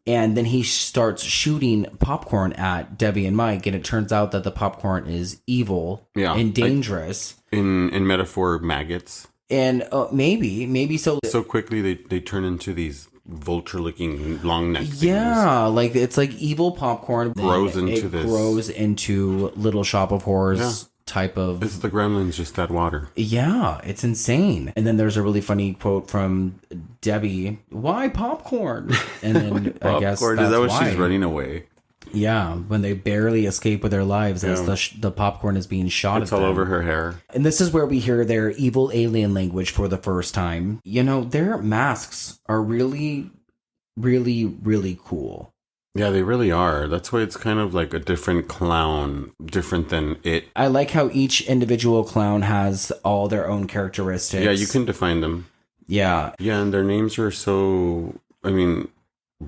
And then he starts shooting popcorn at Debbie and Mike, and it turns out that the popcorn is evil and dangerous. In metaphor, maggots. And maybe so. So quickly they turn into these vulture-looking long-necked things. Yeah, like it's like evil popcorn Grows Then into it this. grows into Little Shop of Horrors type of. It's the gremlins just add water. Yeah, it's insane. And then there's a really funny quote from Debbie, "Why popcorn?" And then I guess Popcorn, that's is that what why. she's running away? Yeah, when they barely escape with their lives as the popcorn is being shot It's at all them. over her hair. And this is where we hear their evil alien language for the first time. You know, their masks are really, really, really cool. Yeah, they really are. That's why it's kind of like a different clown, different than it. I like how each individual clown has all their own characteristics. Yeah, you can define them. Yeah. Yeah, and their names are so, I mean,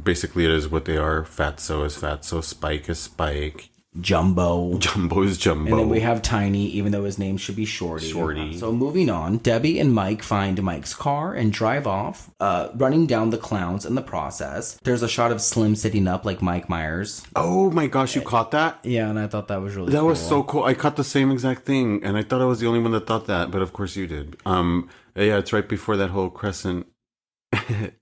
basically it is what they are. Fatso is Fatso, Spike is Spike, Jumbo. Jumbo is Jumbo. And then we have Tiny, even though his name should be Shorty. Shorty. So moving on, Debbie and Mike find Mike's car and drive off, running down the clowns in the process. There's a shot of Slim sitting up like Mike Myers. Oh my gosh, you caught that? Yeah, and I thought that was really That cool. was so cool. I caught the same exact thing, and I thought I was the only one that thought that, but of course you did. Yeah, it's right before that whole Crescent, Crescent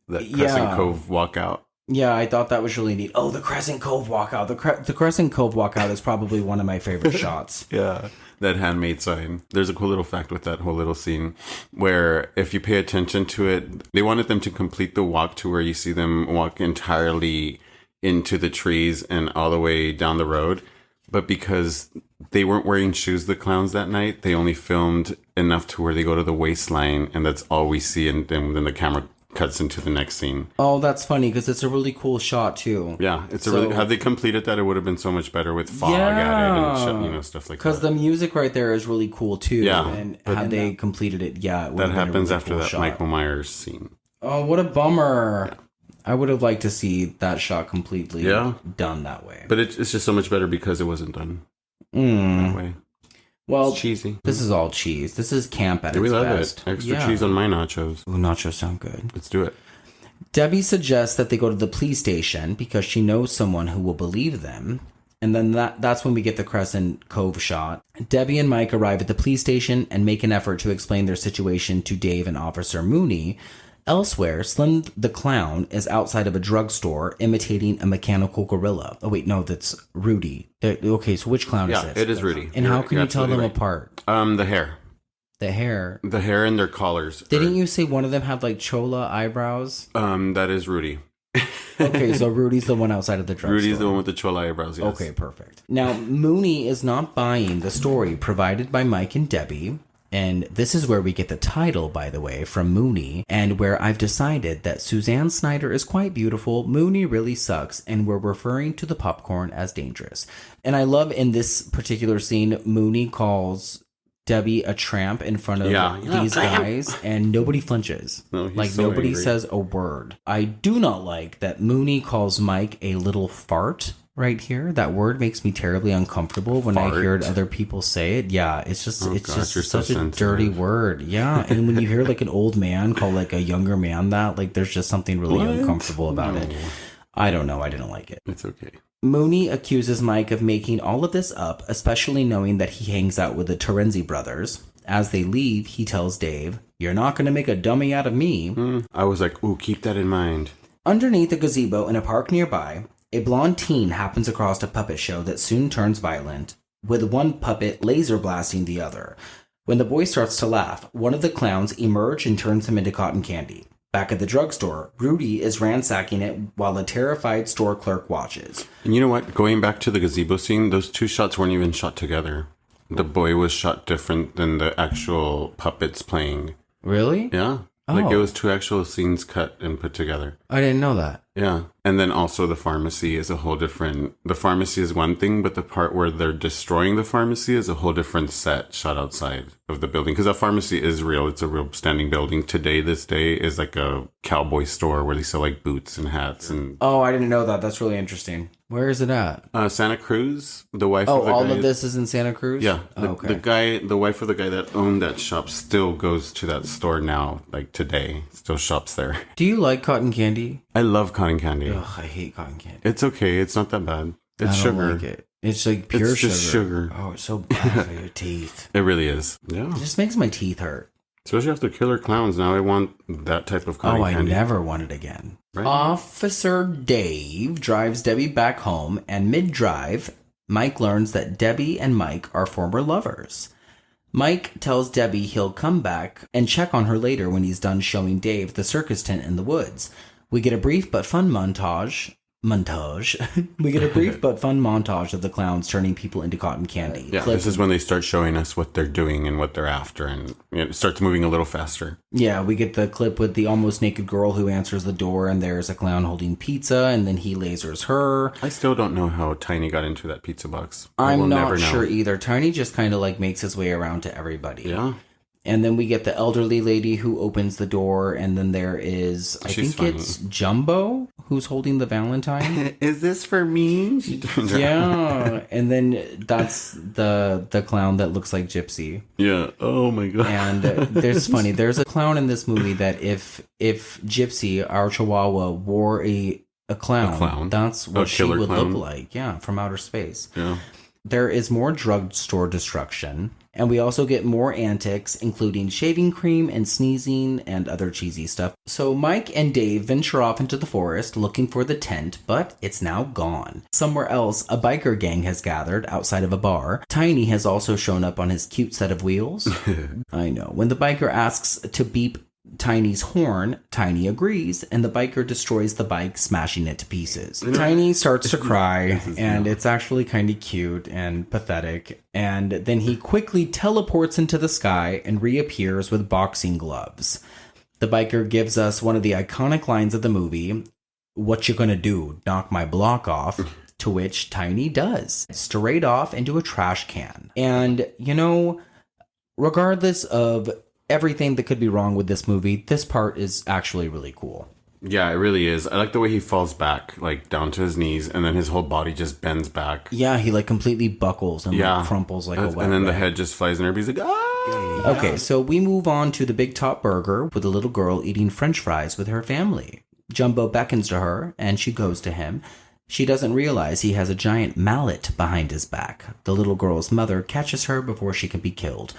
Cove walkout. Yeah, I thought that was really neat. Oh, the Crescent Cove walkout. The Crescent Cove walkout is probably one of my favorite shots. Yeah, that handmade sign. There's a cool little fact with that whole little scene where if you pay attention to it, they wanted them to complete the walk to where you see them walk entirely into the trees and all the way down the road. but because they weren't wearing shoes, the clowns, that night, they only filmed enough to where they go to the waistline, and that's all we see, and then the camera cuts into the next scene. Oh, that's funny because it's a really cool shot too. Yeah, it's a really. Had they completed that, it would have been so much better with fog at it and stuff like that. Because the music right there is really cool too. Yeah, and had they completed it, it would that happens really after cool that shot. Michael Myers scene. Oh, what a bummer! Yeah. I would have liked to see that shot completely done that way. But it's just so much better because it wasn't done that way. Well, it's cheesy. This is all cheese. This is camp at its love best. it. Extra cheese on my nachos. Ooh, nachos sound good. Let's do it. Debbie suggests that they go to the police station because she knows someone who will believe them. And then that's when we get the Crescent Cove shot. Debbie and Mike arrive at the police station and make an effort to explain their situation to Dave and Officer Mooney. Elsewhere, Slim the Clown is outside of a drugstore imitating a mechanical gorilla. Oh, wait, no, that's Rudy. Okay, so which clown is this? Yeah, it is Rudy. And how can you tell them apart? The hair. The hair. The hair and their collars. Didn't you say one of them had like chola eyebrows? That is Rudy. Okay, so Rudy's the one outside of the drugstore. Rudy's the one with the chola eyebrows, yes. Okay, perfect. Now, Mooney is not buying the story provided by Mike and Debbie. And this is where we get the title, by the way, from Mooney, and where I've decided that Suzanne Snyder is quite beautiful, Mooney really sucks, and we're referring to the popcorn as dangerous. And I love in this particular scene, Mooney calls Debbie a tramp in front of these guys, and nobody flinches. No, nobody angry. says a word. I do not like that Mooney calls Mike a little fart. Right here, that word makes me terribly uncomfortable when I hear other people say it. Yeah, it's just such a dirty word. Yeah, and when you hear like an old man call like a younger man that, like there's just something really uncomfortable about it. I don't know. I didn't like it. It's okay. Mooney accuses Mike of making all of this up, especially knowing that he hangs out with the Terenzi brothers. As they leave, he tells Dave, "You're not going to make a dummy out of me." I was like, ooh, keep that in mind. Underneath a gazebo in a park nearby, a blonde teen happens across a puppet show that soon turns violent, with one puppet laser blasting the other. When the boy starts to laugh, one of the clowns emerges and turns him into cotton candy. Back at the drugstore, Rudy is ransacking it while a terrified store clerk watches. And you know what? Going back to the gazebo scene, those two shots weren't even shot together. The boy was shot different than the actual puppets playing. Really? Yeah. Like it was two actual scenes cut and put together. I didn't know that. Yeah. And then also the pharmacy is a whole different... The pharmacy is one thing, but the part where they're destroying the pharmacy is a whole different set shot outside of the building. Because that pharmacy is real. It's a real standing building. This day is like a cowboy store where they sell like boots and hats. And Oh, I didn't know that. That's really interesting. Where is it at? Santa Cruz, the wife Oh, of the guy... all of this is in Santa Cruz? Yeah. Okay. The wife of the guy that owned that shop still goes to that store now, like today. Still shops there. Do you like cotton candy? I love cotton candy. Ugh, I hate cotton candy. It's okay. It's not that bad. It's I don't sugar. like it. It's like pure it's just sugar. Oh, it's so bad for your teeth. It really is. Yeah. It just makes my teeth hurt. Especially after Killer Clowns. Now I want that type of cotton candy. I never want it again. Right? Officer Dave drives Debbie back home, and mid-drive, Mike learns that Debbie and Mike are former lovers. Mike tells Debbie he'll come back and check on her later when he's done showing Dave the circus tent in the woods. We get a brief but fun montage. We get a brief but fun montage of the clowns turning people into cotton candy. Yeah, this is when they start showing us what they're doing and what they're after, and it starts moving a little faster. Yeah, we get the clip with the almost naked girl who answers the door, and there's a clown holding pizza, and then he lasers her. I still don't know how Tiny got into that pizza box. I'm not sure either. Tiny just kind of like makes his way around to everybody. Yeah. And then we get the elderly lady who opens the door, and then there is, it's Jumbo who's holding the Valentine. Is this for me? Yeah, and then that's the clown that looks like Gypsy. Yeah. Oh my god. And there's a clown in this movie that if Gypsy, our Chihuahua, wore a clown, that's what she would look like. Yeah, from outer space. Yeah. There is more drugstore destruction, and we also get more antics, including shaving cream and sneezing and other cheesy stuff. So Mike and Dave venture off into the forest looking for the tent, but it's now gone. Somewhere else, a biker gang has gathered outside of a bar. Tiny has also shown up on his cute set of wheels. I know. When the biker asks to beep Tiny's horn, Tiny agrees, and the biker destroys the bike, smashing it to pieces. Tiny starts to cry, and it's actually kind of cute and pathetic. And then he quickly teleports into the sky and reappears with boxing gloves. The biker gives us one of the iconic lines of the movie, "What you gonna do, knock my block off?" To which Tiny does, straight off into a trash can. And, regardless of everything that could be wrong with this movie, this part is actually really cool. Yeah, it really is. I like the way he falls back, like down to his knees, and then his whole body just bends back. Yeah, he like completely buckles and like crumples like a wet and then the rag. head just flies, and everybody's like, ah! Okay, so we move on to the Big Top Burger with a little girl eating French fries with her family. Jumbo beckons to her, and she goes to him. She doesn't realize he has a giant mallet behind his back. The little girl's mother catches her before she can be killed.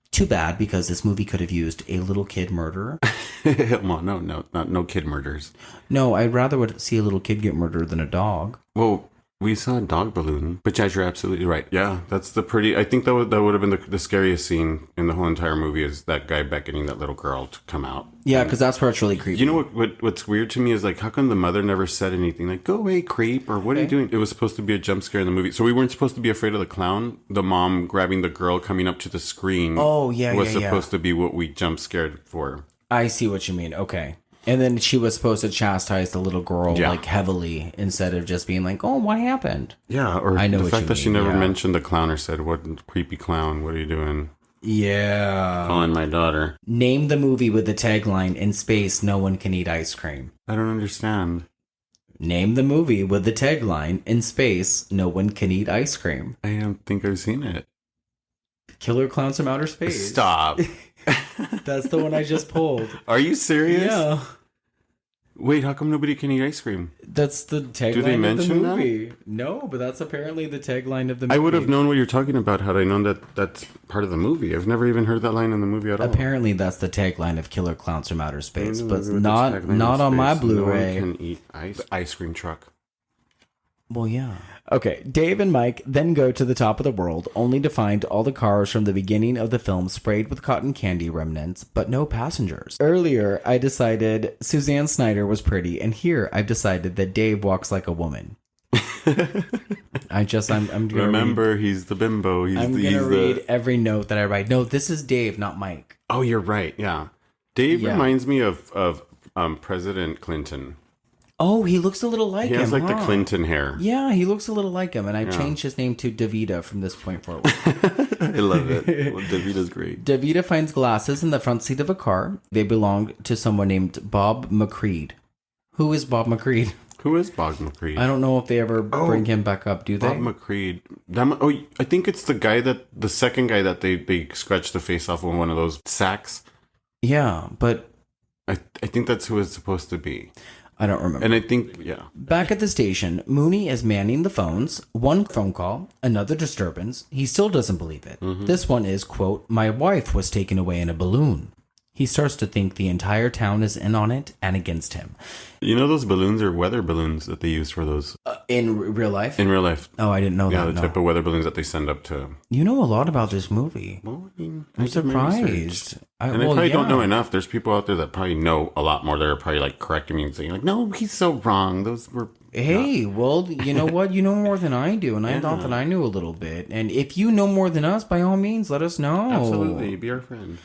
Too bad, because this movie could have used a little kid murderer. Well, no kid murders. No, I'd rather would see a little kid get murdered than a dog. Well, we saw a dog balloon, but yes, you're absolutely right. Yeah, that's I think that would have been the scariest scene in the whole entire movie, is that guy beckoning that little girl to come out. Yeah, because that's where it's really creepy. You know what's weird to me is, like, how come the mother never said anything like, "Go away, creep," or "What are you doing?" It was supposed to be a jump scare in the movie, so we weren't supposed to be afraid of the clown. The mom grabbing the girl coming up to the screen. Oh, yeah, was yeah, supposed to be what we jump scared for. I see what you mean. Okay. And then she was supposed to chastise the little girl like heavily instead of just being like, "Oh, what happened?" Yeah, or I know the what fact you that she mean, never yeah. mentioned the clown or said, "What creepy clown? What are you doing?" Yeah. Calling my daughter. Name the movie with the tagline, "In space, no one can eat ice cream." I don't understand. Name the movie with the tagline, "In space, no one can eat ice cream." I don't think I've seen it. Killer Clowns from Outer Space. Stop. That's the one I just pulled. Are you serious? Yeah. Wait, how come nobody can eat ice cream? That's the tagline Do they of the mention that? movie. No, but that's apparently the tagline of the movie. I would have known what you're talking about had I known that that's part of the movie. I've never even heard that line in the movie at all. Apparently, that's the tagline of Killer Clowns from Outer Space, but With the not tagline not of on my space, no one Blu-ray. can eat ice cream truck. Well, yeah. Okay, Dave and Mike then go to the top of the world, only to find all the cars from the beginning of the film sprayed with cotton candy remnants, but no passengers. Earlier, I decided Suzanne Snyder was pretty, and here I've decided that Dave walks like a woman. I'm gonna Remember, he's the bimbo. I'm gonna read every note that I write. No, this is Dave, not Mike. Oh, you're right. Yeah, Dave Yeah. reminds me of President Clinton. Oh, he looks a little like He him. has like the huh? Clinton hair. Yeah, he looks a little like him, and I've changed his name to Davida from this point forward. I love it. Well, Davita's great. Davida finds glasses in the front seat of a car. They belong to someone named Bob McCreed. Who is Bob McCreed? Who is Bob McCreed? I don't know if they ever bring him back up, do they? Bob McCreed. I think it's the second guy that they scratched the face off with one of those sacks. Yeah, but I think that's who it's supposed to be. I don't remember. And I think, yeah. Back at the station, Mooney is manning the phones. One phone call, another disturbance. He still doesn't believe it. This one is, quote, "My wife was taken away in a balloon." He starts to think the entire town is in on it and against him. You know those balloons are weather balloons that they use for those In real life? in real life. Oh, I didn't know Yeah, that. the No. type of weather balloons that they send up to. You know a lot about this movie. Well, I mean, I'm I did my research. surprised. And I probably don't know enough. There's people out there that probably know a lot more. They're probably like correcting me and saying like, "No, he's so wrong. Those were." Hey, well, you know what? You know more than I do, and I thought that I knew a little bit. And if you know more than us, by all means, let us know. Absolutely, be our friend.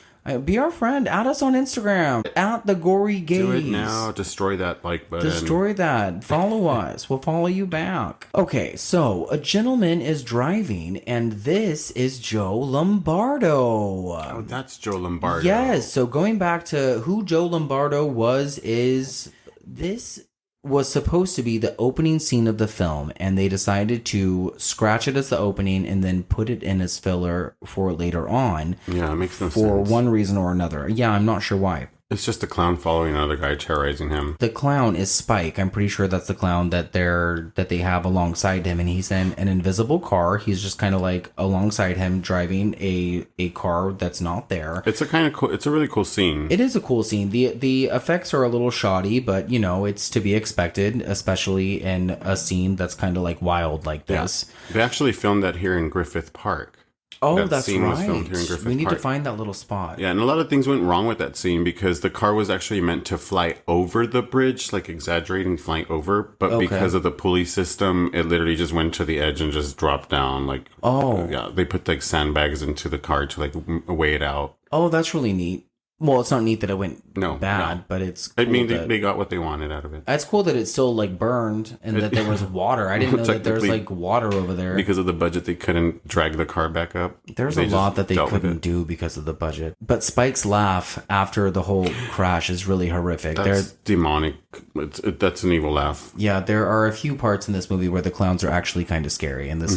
Be our friend. Add us on Instagram at the Gory Gaze. Do it now. Destroy that like button. Destroy that. Follow us. We'll follow you back. Okay, so a gentleman is driving, and this is Joe Lombardo. Oh, that's Joe Lombardo. Yes. So going back to who Joe Lombardo was, is this was supposed to be the opening scene of the film, and they decided to scratch it as the opening and then put it in as filler for later on. Yeah, it makes no for sense. one reason or another. Yeah, I'm not sure why. It's just a clown following another guy, terrorizing him. The clown is Spike. I'm pretty sure that's the clown that they have alongside him, and he's in an invisible car. He's just kind of like alongside him, driving a car that's not there. It's a kind of cool. It's a really cool scene. It is a cool scene. The effects are a little shoddy, but you know it's to be expected, especially in a scene that's kind of like wild like this. They actually filmed that here in Griffith Park. Oh, That that's scene right. was filmed here in Griffith We need Park. to find that little spot. Yeah, and a lot of things went wrong with that scene because the car was actually meant to fly over the bridge, like exaggerating flying over, but Okay. because of the pulley system, it literally just went to the edge and just dropped down. Like, yeah, they put like sandbags into the car to like weigh it out. Oh, that's really neat. Well, it's not neat that it went No, bad, no. but it's cool I mean, that, they got what they wanted out of it it's cool that it still like burned and that there was water. I didn't know that there was Technically, like water over there. because of the budget. They couldn't drag the car back up. There's They a just lot that they dealt with couldn't it. do because of the budget. But Spike's laugh after the whole crash is really horrific. That's demonic. That's an evil laugh. Yeah, there are a few parts in this movie where the clowns are actually kind of scary, and this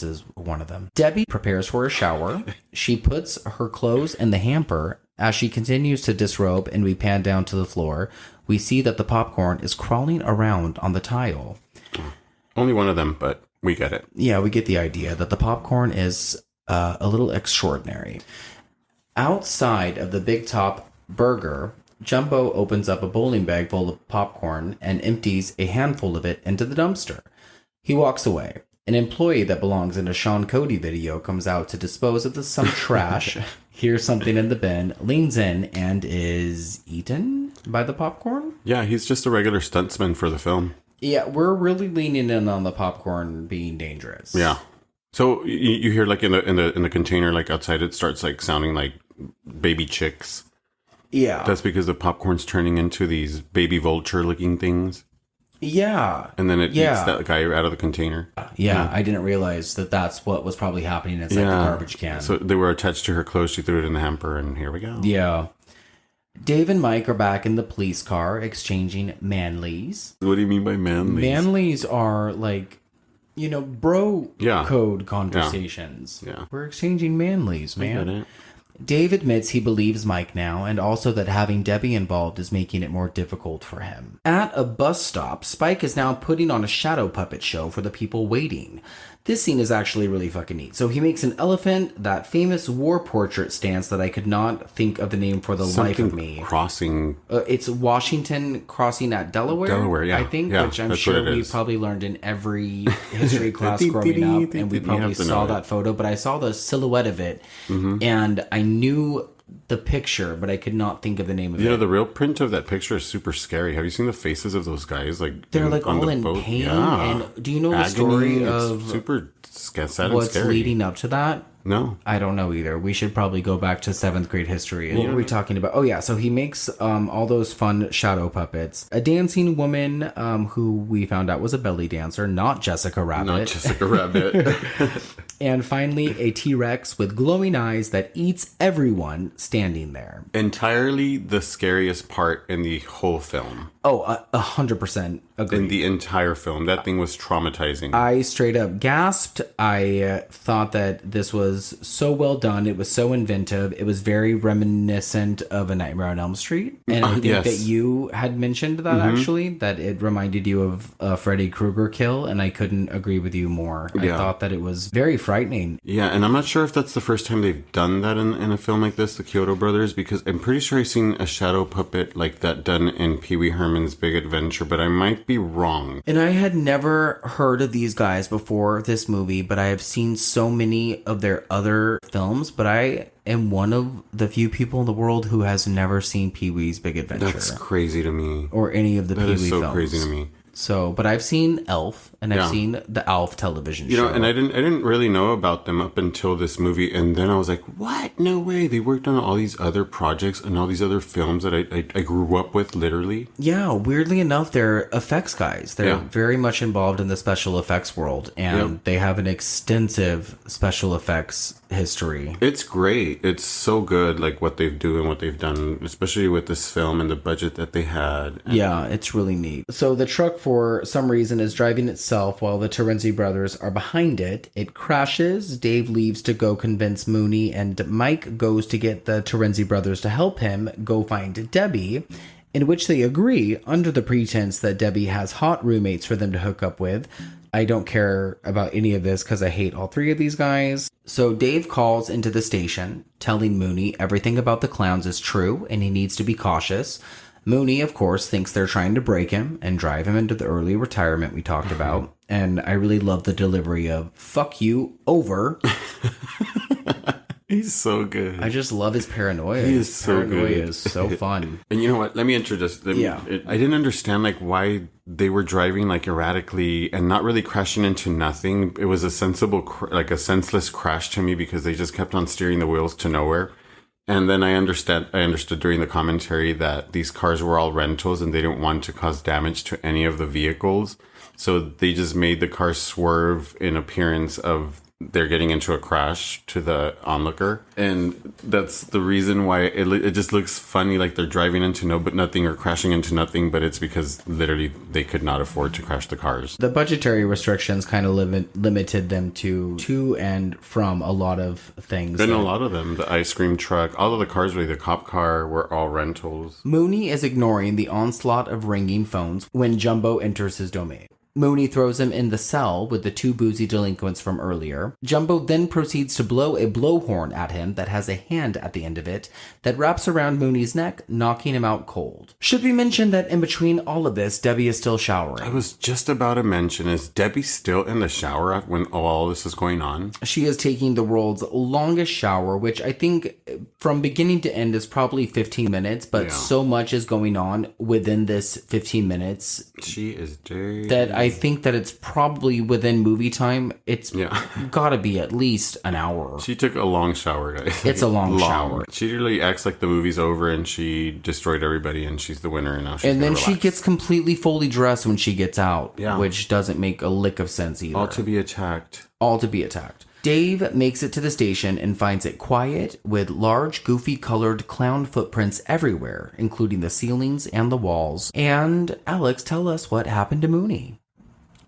is one of them. Debbie prepares for a shower. She puts her clothes in the hamper. As she continues to disrobe and we pan down to the floor, we see that the popcorn is crawling around on the tile. Only one of them, but we get it. Yeah, we get the idea that the popcorn is a little extraordinary. Outside of the Big Top Burger, Jumbo opens up a bowling bag full of popcorn and empties a handful of it into the dumpster. He walks away. An employee that belongs in a Sean Cody video comes out to dispose of some trash, hears something in the bin, leans in, and is eaten by the popcorn? Yeah, he's just a regular stuntsman for the film. Yeah, we're really leaning in on the popcorn being dangerous. Yeah. So you hear like in the container, like outside, it starts like sounding like baby chicks. Yeah. That's because the popcorn's turning into these baby vulture looking things. Yeah. And then it eats that guy out of the container. Yeah, I didn't realize that that's what was probably happening inside the garbage can. So they were attached to her clothes. She threw it in the hamper, and here we go. Yeah. Dave and Mike are back in the police car exchanging manlies. What do you mean by manly? Manlies are like, bro code conversations. Yeah. We're exchanging manlies, man. Get it? Dave admits he believes Mike now, and also that having Debbie involved is making it more difficult for him. At a bus stop, Spike is now putting on a shadow puppet show for the people waiting. This scene is actually really fucking neat. So he makes an elephant, that famous war portrait stance that I could not think of the name for the life of me. Crossing. It's Washington crossing at Delaware. Delaware, yeah. I think, Yeah, which I'm that's sure what it we is. probably learned in every history class growing up, and we probably saw that photo. But I saw the silhouette of it, and I knew the picture, but I could not think of the name of it. The real print of that picture is super scary. Have you seen the faces of those guys? Like They're like on all the in boat? pain. Yeah. And do you know the Agony. story It's of super sad and what's scary. leading up to that? No. I don't know either. We should probably go back to 7th grade history. And what are we talking about? Oh, yeah. So he makes all those fun shadow puppets. A dancing woman who we found out was a belly dancer, not Jessica Rabbit. Not Jessica Rabbit. And finally, a T-Rex with glowing eyes that eats everyone standing there. Entirely the scariest part in the whole film. Oh, 100% agree. In the entire film. That thing was traumatizing. I straight up gasped. I thought that this was so well done. It was so inventive. It was very reminiscent of A Nightmare on Elm Street. And I think yes. that you had mentioned that actually, that it reminded you of a Freddy Krueger kill, and I couldn't agree with you more. I thought that it was very frightening. Yeah, and I'm not sure if that's the first time they've done that in a film like this, the Kyoto Brothers, because I'm pretty sure I've seen a shadow puppet like that done in Pee Wee Herman's Big Adventure, but I might be wrong. And I had never heard of these guys before this movie, but I have seen so many of their other films, but I am one of the few people in the world who has never seen Pee-wee's Big Adventure. That's crazy to me. Or any of the Pee-wee That is so films. crazy to me. So, but I've seen Elf, and I've seen the Alf television show. And I didn't really know about them up until this movie, and then I was like, what? No way. They worked on all these other projects and all these other films that I grew up with, literally. Yeah, weirdly enough, they're effects guys. They're very much involved in the special effects world, and they have an extensive special effects history. It's great. It's so good, like what they've do and what they've done, especially with this film and the budget that they had. Yeah, it's really neat. So the truck, for some reason, is driving itself while the Terenzi brothers are behind it. It crashes. Dave leaves to go convince Mooney, and Mike goes to get the Terenzi brothers to help him go find Debbie, in which they agree under the pretense that Debbie has hot roommates for them to hook up with. I don't care about any of this because I hate all three of these guys. So Dave calls into the station, telling Mooney everything about the clowns is true and he needs to be cautious. Mooney, of course, thinks they're trying to break him and drive him into the early retirement we talked about. And I really love the delivery of, fuck you, over. He's so good. I just love his paranoia. He is His so paranoia good. is so fun. And you know what? Let me introduce. I didn't understand like why they were driving like erratically and not really crashing into nothing. It was a like a senseless crash to me because they just kept on steering the wheels to nowhere. And then I understood during the commentary that these cars were all rentals and they didn't want to cause damage to any of the vehicles. So they just made the car swerve in appearance of they're getting into a crash to the onlooker. And that's the reason why it just looks funny, like they're driving into nothing or crashing into nothing, but it's because literally they could not afford to crash the cars. The budgetary restrictions kind of limited them to and from a lot of things. And a lot of them, the ice cream truck, all of the cars, really, the cop car, were all rentals. Mooney is ignoring the onslaught of ringing phones when Jumbo enters his domain. Mooney throws him in the cell with the two boozy delinquents from earlier. Jumbo then proceeds to blow a blowhorn at him that has a hand at the end of it that wraps around Mooney's neck, knocking him out cold. Should we mention that in between all of this, Debbie is still showering? I was just about to mention, is Debbie still in the shower when all this is going on? She is taking the world's longest shower, which I think from beginning to end is probably 15 minutes, but so much is going on within this 15 minutes. She is dirty. That I think that it's probably within movie time. It's gotta be at least an hour. She took a long shower, guys. It's a long shower. She really acts like the movie's over and she destroyed everybody and she's the winner and now she's And then relax. she gets completely fully dressed when she gets out, Yeah. which doesn't make a lick of sense either. all to be attacked. All to be attacked. Dave makes it to the station and finds it quiet, with large, goofy colored clown footprints everywhere, including the ceilings and the walls. And Alex, tell us what happened to Mooney.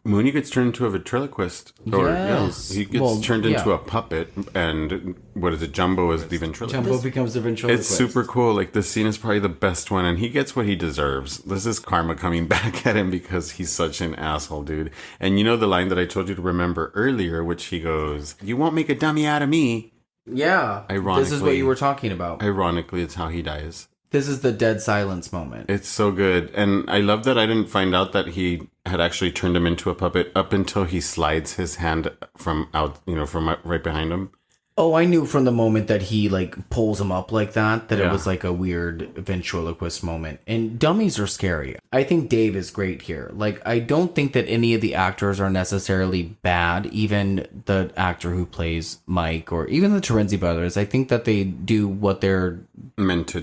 Mooney gets turned into a ventriloquist. Yes. He gets turned into a puppet, and what is it? Jumbo is the ventriloquist. Jumbo becomes a ventriloquist. It's super cool. Like, this scene is probably the best one, and he gets what he deserves. This is karma coming back at him because he's such an asshole, dude. And you know the line that I told you to remember earlier, which he goes, "You won't make a dummy out of me." Yeah. Ironically. This is what you were talking about. Ironically, it's how he dies. This is the dead silence moment. It's so good. And I love that I didn't find out that he had actually turned him into a puppet up until he slides his hand from out, from right behind him. Oh, I knew from the moment that he pulls him up like that it Yeah. was like a weird ventriloquist moment. And dummies are scary. I think Dave is great here. I don't think that any of the actors are necessarily bad. Even the actor who plays Mike or even the Terenzi brothers. I think that they do what they're Meant to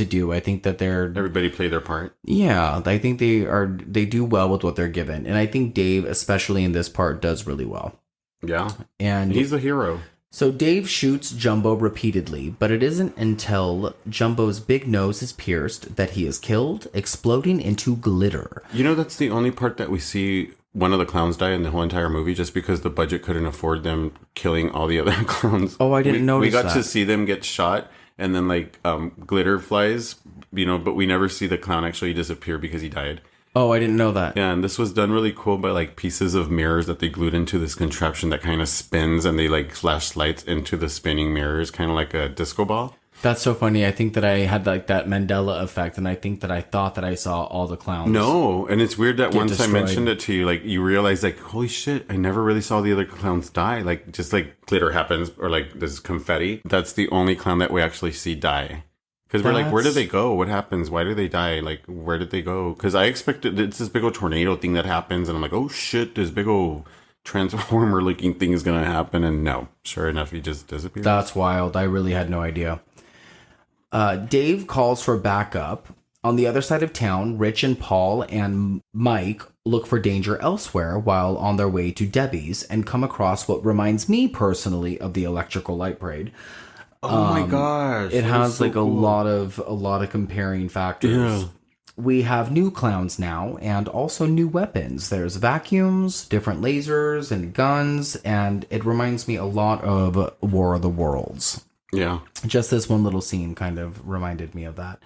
do. I think that they're Everybody play their part. yeah. I think they do well with what they're given, and I think Dave, especially in this part, does really well. Yeah. And He's the hero. so Dave shoots Jumbo repeatedly, but it isn't until Jumbo's big nose is pierced that he is killed, exploding into glitter. That's the only part that we see one of the clowns die in the whole entire movie, just because the budget couldn't afford them killing all the other clowns. Oh, I didn't notice We got that. to see them get shot, and then glitter flies, but we never see the clown actually disappear because he died. Oh, I didn't know that. Yeah, and this was done really cool by pieces of mirrors that they glued into this contraption that kind of spins, and they flash lights into the spinning mirrors, kind of like a disco ball. That's so funny. I think that I had that Mandela effect, and I think that I thought that I saw all the clowns. No, and it's weird that once destroyed. I mentioned it to you, you realize holy shit, I never really saw the other clowns die. Just glitter happens or this confetti. That's the only clown that we actually see die. Because we're where did they go? What happens? Why did they die? Where did they go? Because I expected it's this big old tornado thing that happens, and I'm like, oh shit, this big old transformer looking thing is gonna happen, and no, sure enough, he just disappeared. That's wild. I really had no idea. Dave calls for backup. On the other side of town, Rich and Paul and Mike look for danger elsewhere while on their way to Debbie's and come across what reminds me personally of the electrical light parade. Oh my gosh. It that has was so a cool. lot of comparing factors. Yeah. We have new clowns now and also new weapons. There's vacuums, different lasers and guns, and it reminds me a lot of War of the Worlds. Yeah. Just this one little scene kind of reminded me of that.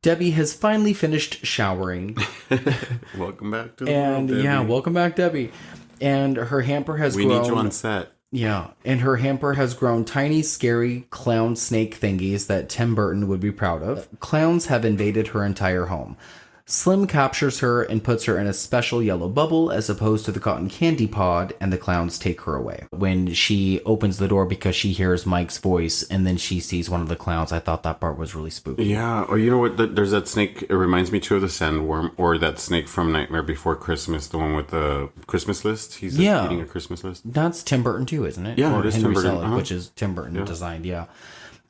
Debbie has finally finished showering. Welcome back to the And world, yeah, Debbie. welcome back, Debbie. And her hamper has We grown. need you on set. Yeah, and her hamper has grown tiny, scary clown snake thingies that Tim Burton would be proud of. Clowns have invaded her entire home. Slim captures her and puts her in a special yellow bubble as opposed to the cotton candy pod, and the clowns take her away. When she opens the door because she hears Mike's voice and then she sees one of the clowns, I thought that part was really spooky. Yeah, or you know what? There's that snake. It reminds me too of the sandworm, or that snake from Nightmare Before Christmas, the one with the Christmas list. He's eating a Christmas list. That's Tim Burton too, isn't it? Yeah, or it is Henry Tim Burton. Selick, which is Tim Burton designed. Yeah.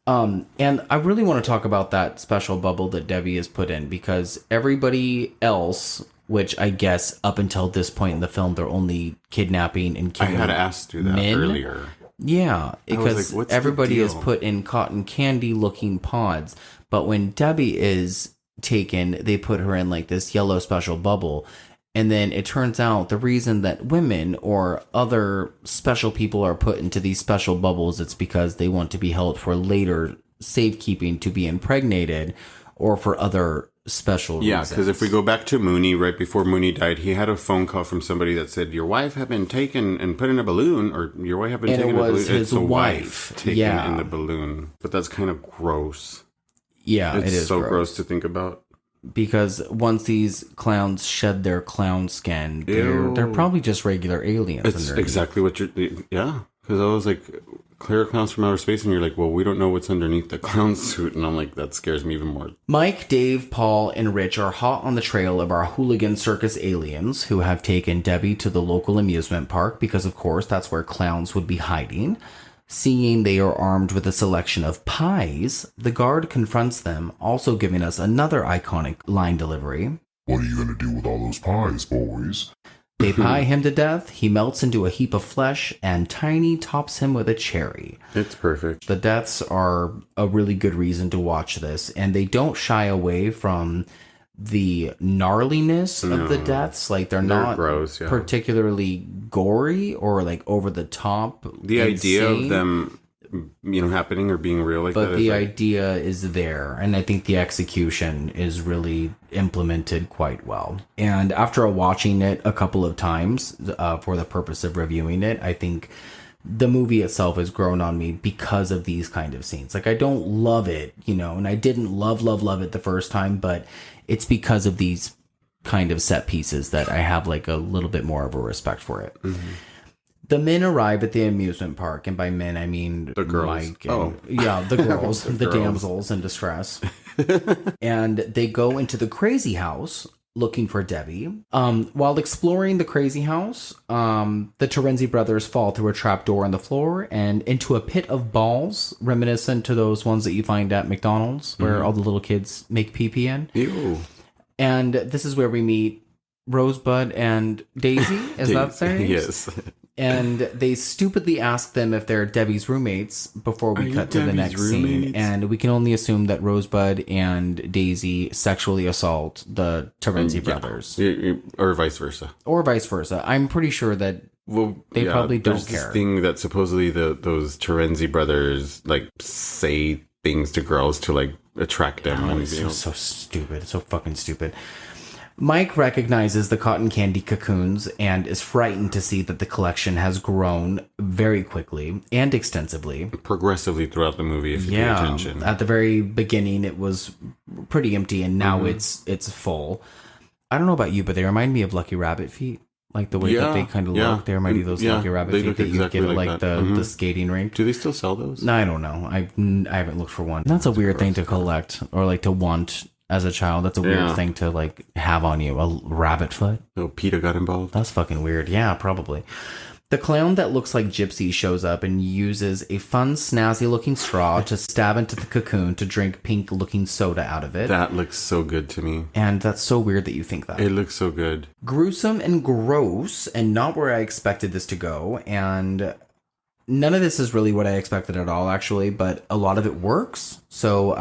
And I really want to talk about that special bubble that Debbie has put in, because everybody else, which I guess up until this point in the film, they're only kidnapping and I killing had asked you that men. earlier. Yeah, because like, what's the everybody is deal? put in cotton candy looking pods. But when Debbie is taken, they put her in like this yellow special bubble. And then it turns out the reason that women or other special people are put into these special bubbles, it's because they want to be held for later safekeeping to be impregnated or for other special Yeah, reasons. because if we go back to Mooney, right before Mooney died, he had a phone call from somebody that said, your wife had been taken and put in a balloon, or your wife had been And taken it in a was balloon. his It's the wife. taken Yeah. in the balloon. But that's kind of gross. Yeah, It's it is so gross to think about. because once these clowns shed their clown skin, Ew. they're probably just regular aliens. It's underneath. exactly what you're... Yeah, because I was like, clear clowns from outer space, and you're like, well, we don't know what's underneath the clown suit. And I'm like, that scares me even more. Mike, Dave, Paul, and Rich are hot on the trail of our hooligan circus aliens who have taken Debbie to the local amusement park because, of course, that's where clowns would be hiding. Seeing they are armed with a selection of pies, the guard confronts them, also giving us another iconic line delivery. What are you gonna do with all those pies, boys? They pie him to death, he melts into a heap of flesh, and Tiny tops him with a cherry. It's perfect. The deaths are a really good reason to watch this, and they don't shy away from the gnarliness of the deaths. Like they're not gross, yeah. particularly gory or like over the top. The idea of insane, them, happening or being real like but that the is like, idea is there, and I think the execution is really implemented quite well. And after watching it a couple of times for the purpose of reviewing it, I think the movie itself has grown on me because of these kind of scenes. Like I don't love it, and I didn't love it the first time, but it's because of these kind of set pieces that I have like a little bit more of a respect for it. Mm-hmm. The men arrive at the amusement park, and by men I mean the girls. Mike and, the girls, the girls. damsels in distress. And they go into the crazy house looking for Debbie. While exploring the crazy house, the Terenzi brothers fall through a trap door in the floor and into a pit of balls, reminiscent to those ones that you find at McDonald's, where all the little kids make pee-pee in. Ew. And this is where we meet Rosebud and Daisy. Is that their names? Yes. And they stupidly ask them if they're Debbie's roommates before we Are cut you to the Debbie's next scene. roommates? And we can only assume that Rosebud and Daisy sexually assault the Terenzi brothers. Or vice versa. Or vice versa. I'm pretty sure that Well, They probably don't there's care. This thing that supposedly those Terenzi brothers like say things to girls to like attract them. and, it's you know, so stupid. It's so fucking stupid. Mike recognizes the cotton candy cocoons and is frightened to see that the collection has grown very quickly and extensively. progressively throughout the movie, if you pay attention. At the very beginning, it was pretty empty, and now it's full. I don't know about you, but they remind me of Lucky Rabbit feet. Like the way that they kind of look. They remind me of those Yeah, Lucky Rabbit they feet look that you exactly get at like like that. the skating rink. Do they still sell those? No, I don't know. I haven't looked for one. That's a weird thing to collect or like to want as a child. That's a weird Yeah. thing to like have on you. A rabbit foot. No, PETA got involved. That's fucking weird. Yeah, probably. The clown that looks like Gypsy shows up and uses a fun, snazzy-looking straw to stab into the cocoon to drink pink-looking soda out of it. That looks so good to me. And that's so weird that you think that. It looks so good. Gruesome and gross, and not where I expected this to go. And none of this is really what I expected at all, actually, but a lot of it works. So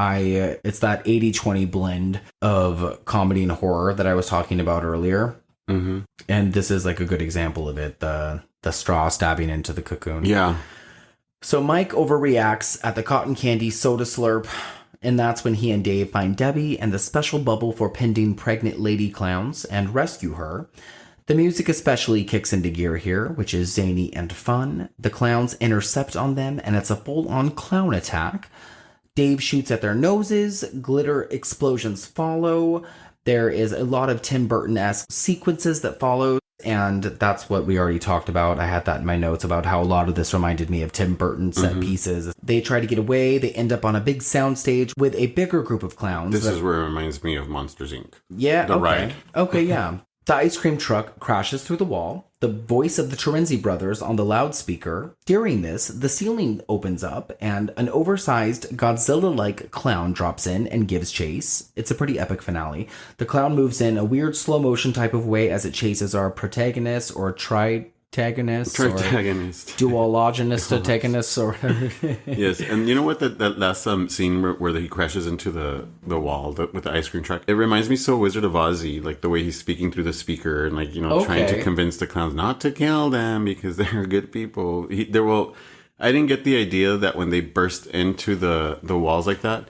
it's that 80-20 blend of comedy and horror that I was talking about earlier. Mm-hmm. And this is like a good example of it. The straw stabbing into the cocoon. Yeah. So Mike overreacts at the cotton candy soda slurp, and that's when he and Dave find Debbie and the special bubble for pending pregnant lady clowns and rescue her. The music especially kicks into gear here, which is zany and fun. The clowns intercept on them, and it's a full-on clown attack. Dave shoots at their noses, glitter explosions follow, There is a lot of Tim Burton-esque sequences that follow, and that's what we already talked about. I had that in my notes about how a lot of this reminded me of Tim Burton set pieces. They try to get away. They end up on a big soundstage with a bigger group of clowns. This is where it reminds me of Monsters, Inc. Yeah, The ride. Okay, yeah. The ice cream truck crashes through the wall. The voice of the Terenzi brothers on the loudspeaker. During this, the ceiling opens up and an oversized Godzilla-like clown drops in and gives chase. It's a pretty epic finale. The clown moves in a weird slow motion type of way as it chases our protagonist or tritagonist or duologenist antagonist or whatever. Yes, and you know what? That last scene where he crashes into the wall with the ice cream truck. It reminds me so Wizard of Ozzy, like the way he's speaking through the speaker and trying to convince the clowns not to kill them because they're good people. I didn't get the idea that when they burst into the walls like that,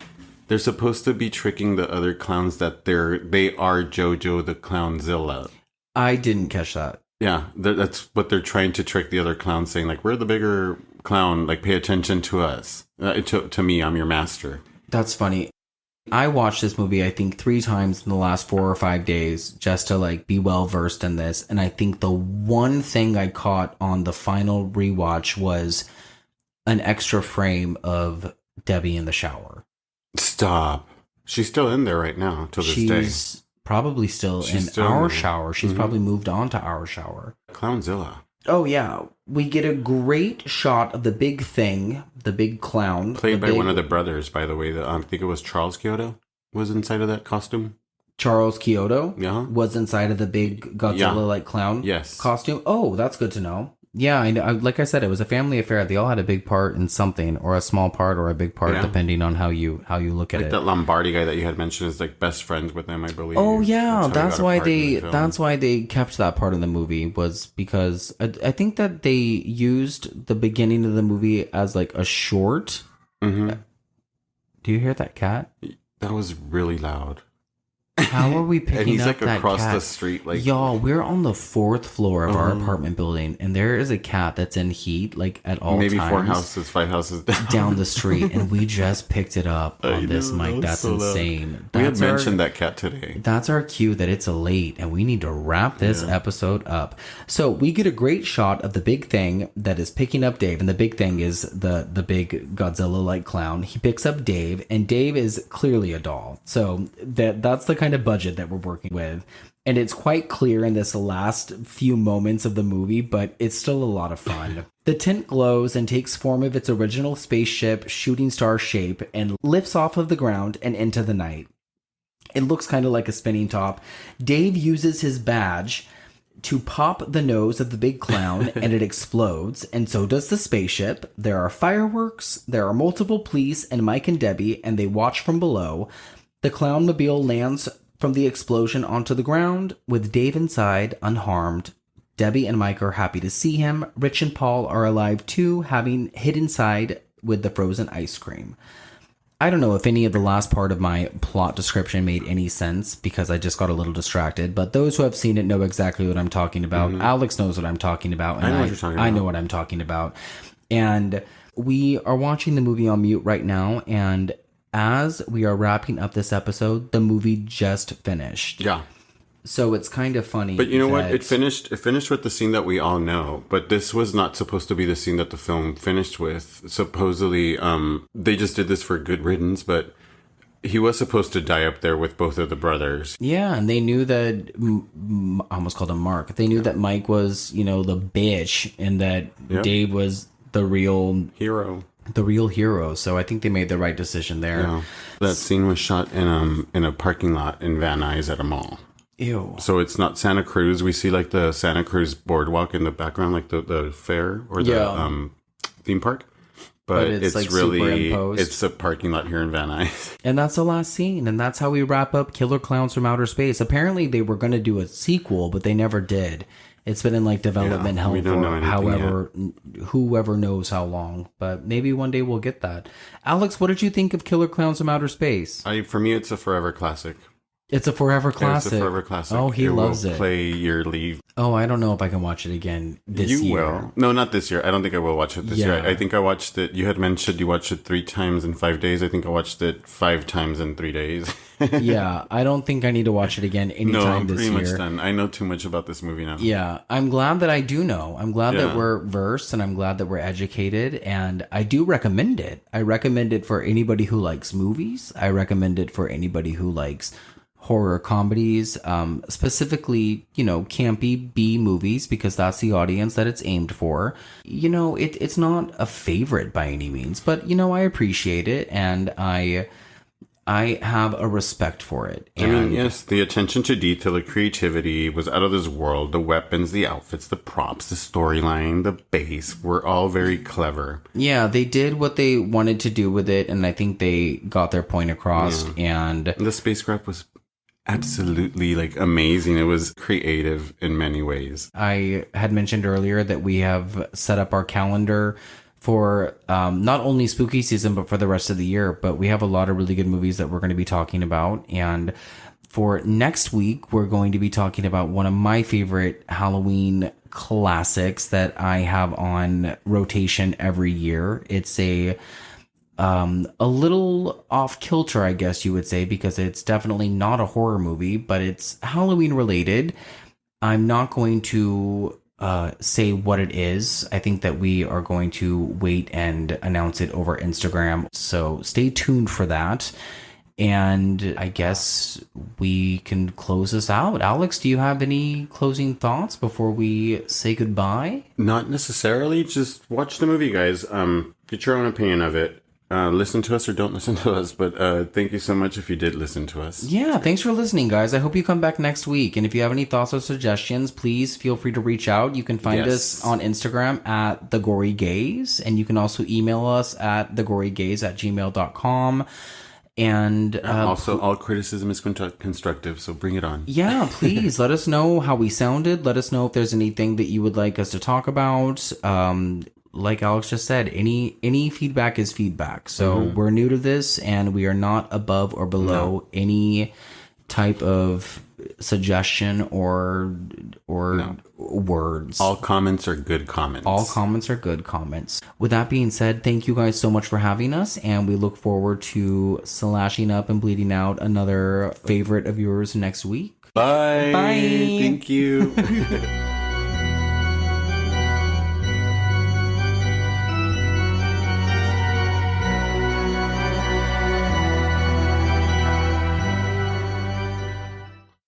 they're supposed to be tricking the other clowns that they are JoJo the Clownzilla. I didn't catch that. Yeah, that's what they're trying to trick the other clowns, saying like, we're the bigger clown, like pay attention to us. To me, I'm your master. That's funny. I watched this movie, I think 3 times in the last 4 or 5 days just to like be well versed in this. And I think the one thing I caught on the final rewatch was an extra frame of Debbie in the shower. Stop. She's still in there right now till this day. She's probably still in our shower. She's probably moved on to our shower. Clownzilla. Oh, yeah. We get a great shot of the big thing, the big clown. Played by one of the brothers, by the way. I think it was Charles Kyoto was inside of that costume. Charles Kyoto was inside of the big Godzilla-like clown costume. Oh, that's good to know. Yeah, I know. Like I said, it was a family affair. They all had a big part in something, or a small part, or a big part, depending on how you look at it. That Lombardi guy that you had mentioned is like best friends with them, I believe. Oh yeah, that's why they kept that part of the movie, was because I think that they used the beginning of the movie as like a short. Mm-hmm. Do you hear that cat? That was really loud. How are we picking and he's up like that across cat? The street, like y'all. We're on the 4th floor of our apartment building, and there is a cat that's in heat, like at all maybe times. 5 houses down the street, and we just picked it up on this mic. That's so insane. We had mentioned that cat today. That's our cue that it's late, and we need to wrap this episode up. So we get a great shot of the big thing that is picking up Dave, and the big thing is the big Godzilla-like clown. He picks up Dave, and Dave is clearly a doll. So that's the kind of budget that we're working with, and it's quite clear in this last few moments of the movie, but it's still a lot of fun. The tent glows and takes form of its original spaceship shooting star shape and lifts off of the ground and into the night. It looks kind of like a spinning top. Dave uses his badge to pop the nose of the big clown and it explodes, and so does the spaceship. There are fireworks, there are multiple police and Mike and Debbie, and they watch from below. The clownmobile lands from the explosion onto the ground, with Dave inside, unharmed. Debbie and Mike are happy to see him. Rich and Paul are alive too, having hid inside with the frozen ice cream. I don't know if any of the last part of my plot description made any sense, because I just got a little distracted, but those who have seen it know exactly what I'm talking about. Mm-hmm. Alex knows what I'm talking about, and I know what I'm talking about. And we are watching the movie on mute right now, and as we are wrapping up this episode, the movie just finished. Yeah. So it's kind of funny. But you know what? It finished with the scene that we all know. But this was not supposed to be the scene that the film finished with. Supposedly, they just did this for good riddance, but he was supposed to die up there with both of the brothers. Yeah, and they knew that, I almost called him Mark. They knew that Mike was, the bitch, and that Dave was the real hero. So I think they made the right decision there. Yeah. That scene was shot in a parking lot in Van Nuys at a mall. Ew. So it's not Santa Cruz. We see like the Santa Cruz boardwalk in the background, like the fair or the theme park. But it's like really, it's a parking lot here in Van Nuys. And that's the last scene. And that's how we wrap up Killer Klowns from Outer Space. Apparently they were going to do a sequel, but they never did. It's been in like development hell for whoever knows how long, but maybe one day we'll get that. Alex, what did you think of Killer Klowns from Outer Space? For me, it's a forever classic. It's a forever classic. It's a forever classic. Oh, he loves will it. Play yearly. Oh, I don't know if I can watch it again this You year. will. No, not this year. I don't think I will watch it this year. Yeah. I think I watched it. You had mentioned you watched it 3 times in 5 days. I think I watched it 5 times in 3 days. Yeah, I don't think I need to watch it again No, anytime I'm this pretty year. much done. I know too much about this movie now. Yeah, I'm glad that I do know. I'm glad that Yeah. we're versed, and I'm glad that we're educated, and I do recommend it. I recommend it for anybody who likes movies. I recommend it for anybody who likes horror comedies, specifically, campy B movies, because that's the audience that it's aimed for. It's not a favorite by any means, but I appreciate it, and I have a respect for it. I mean, yes, the attention to detail, the creativity was out of this world. The weapons, the outfits, the props, the storyline, the base were all very clever. Yeah, they did what they wanted to do with it, and I think they got their point across. And The spacecraft was absolutely amazing. It was creative in many ways. I had mentioned earlier that we have set up our calendar for not only spooky season, but for the rest of the year. But we have a lot of really good movies that we're going to be talking about. And for next week, we're going to be talking about one of my favorite Halloween classics that I have on rotation every year. It's a little off kilter, I guess you would say, because it's definitely not a horror movie, but it's Halloween related. I'm not going to say what it is. I think that we are going to wait and announce it over Instagram. So stay tuned for that. And I guess we can close this out. Alex, do you have any closing thoughts before we say goodbye? Not necessarily. Just watch the movie, guys. Get your own opinion of it. Listen to us or don't listen to us, but thank you so much if you did listen to us. Yeah, thanks for listening, guys. I hope you come back next week. And if you have any thoughts or suggestions, please feel free to reach out. You can find us on Instagram at The Gory Gaze, and you can also email us at thegorygaze@gmail.com. And also, all criticism is constructive, so bring it on. yeah, please let us know how we sounded. Let us know if there's anything that you would like us to talk about. Like Alex just said, any feedback is feedback. So we're new to this, and we are not above or below any type of suggestion or words. All comments are good comments. All comments are good comments. With that being said, thank you guys so much for having us, and we look forward to slashing up and bleeding out another favorite of yours next week. Bye. Bye. Thank you.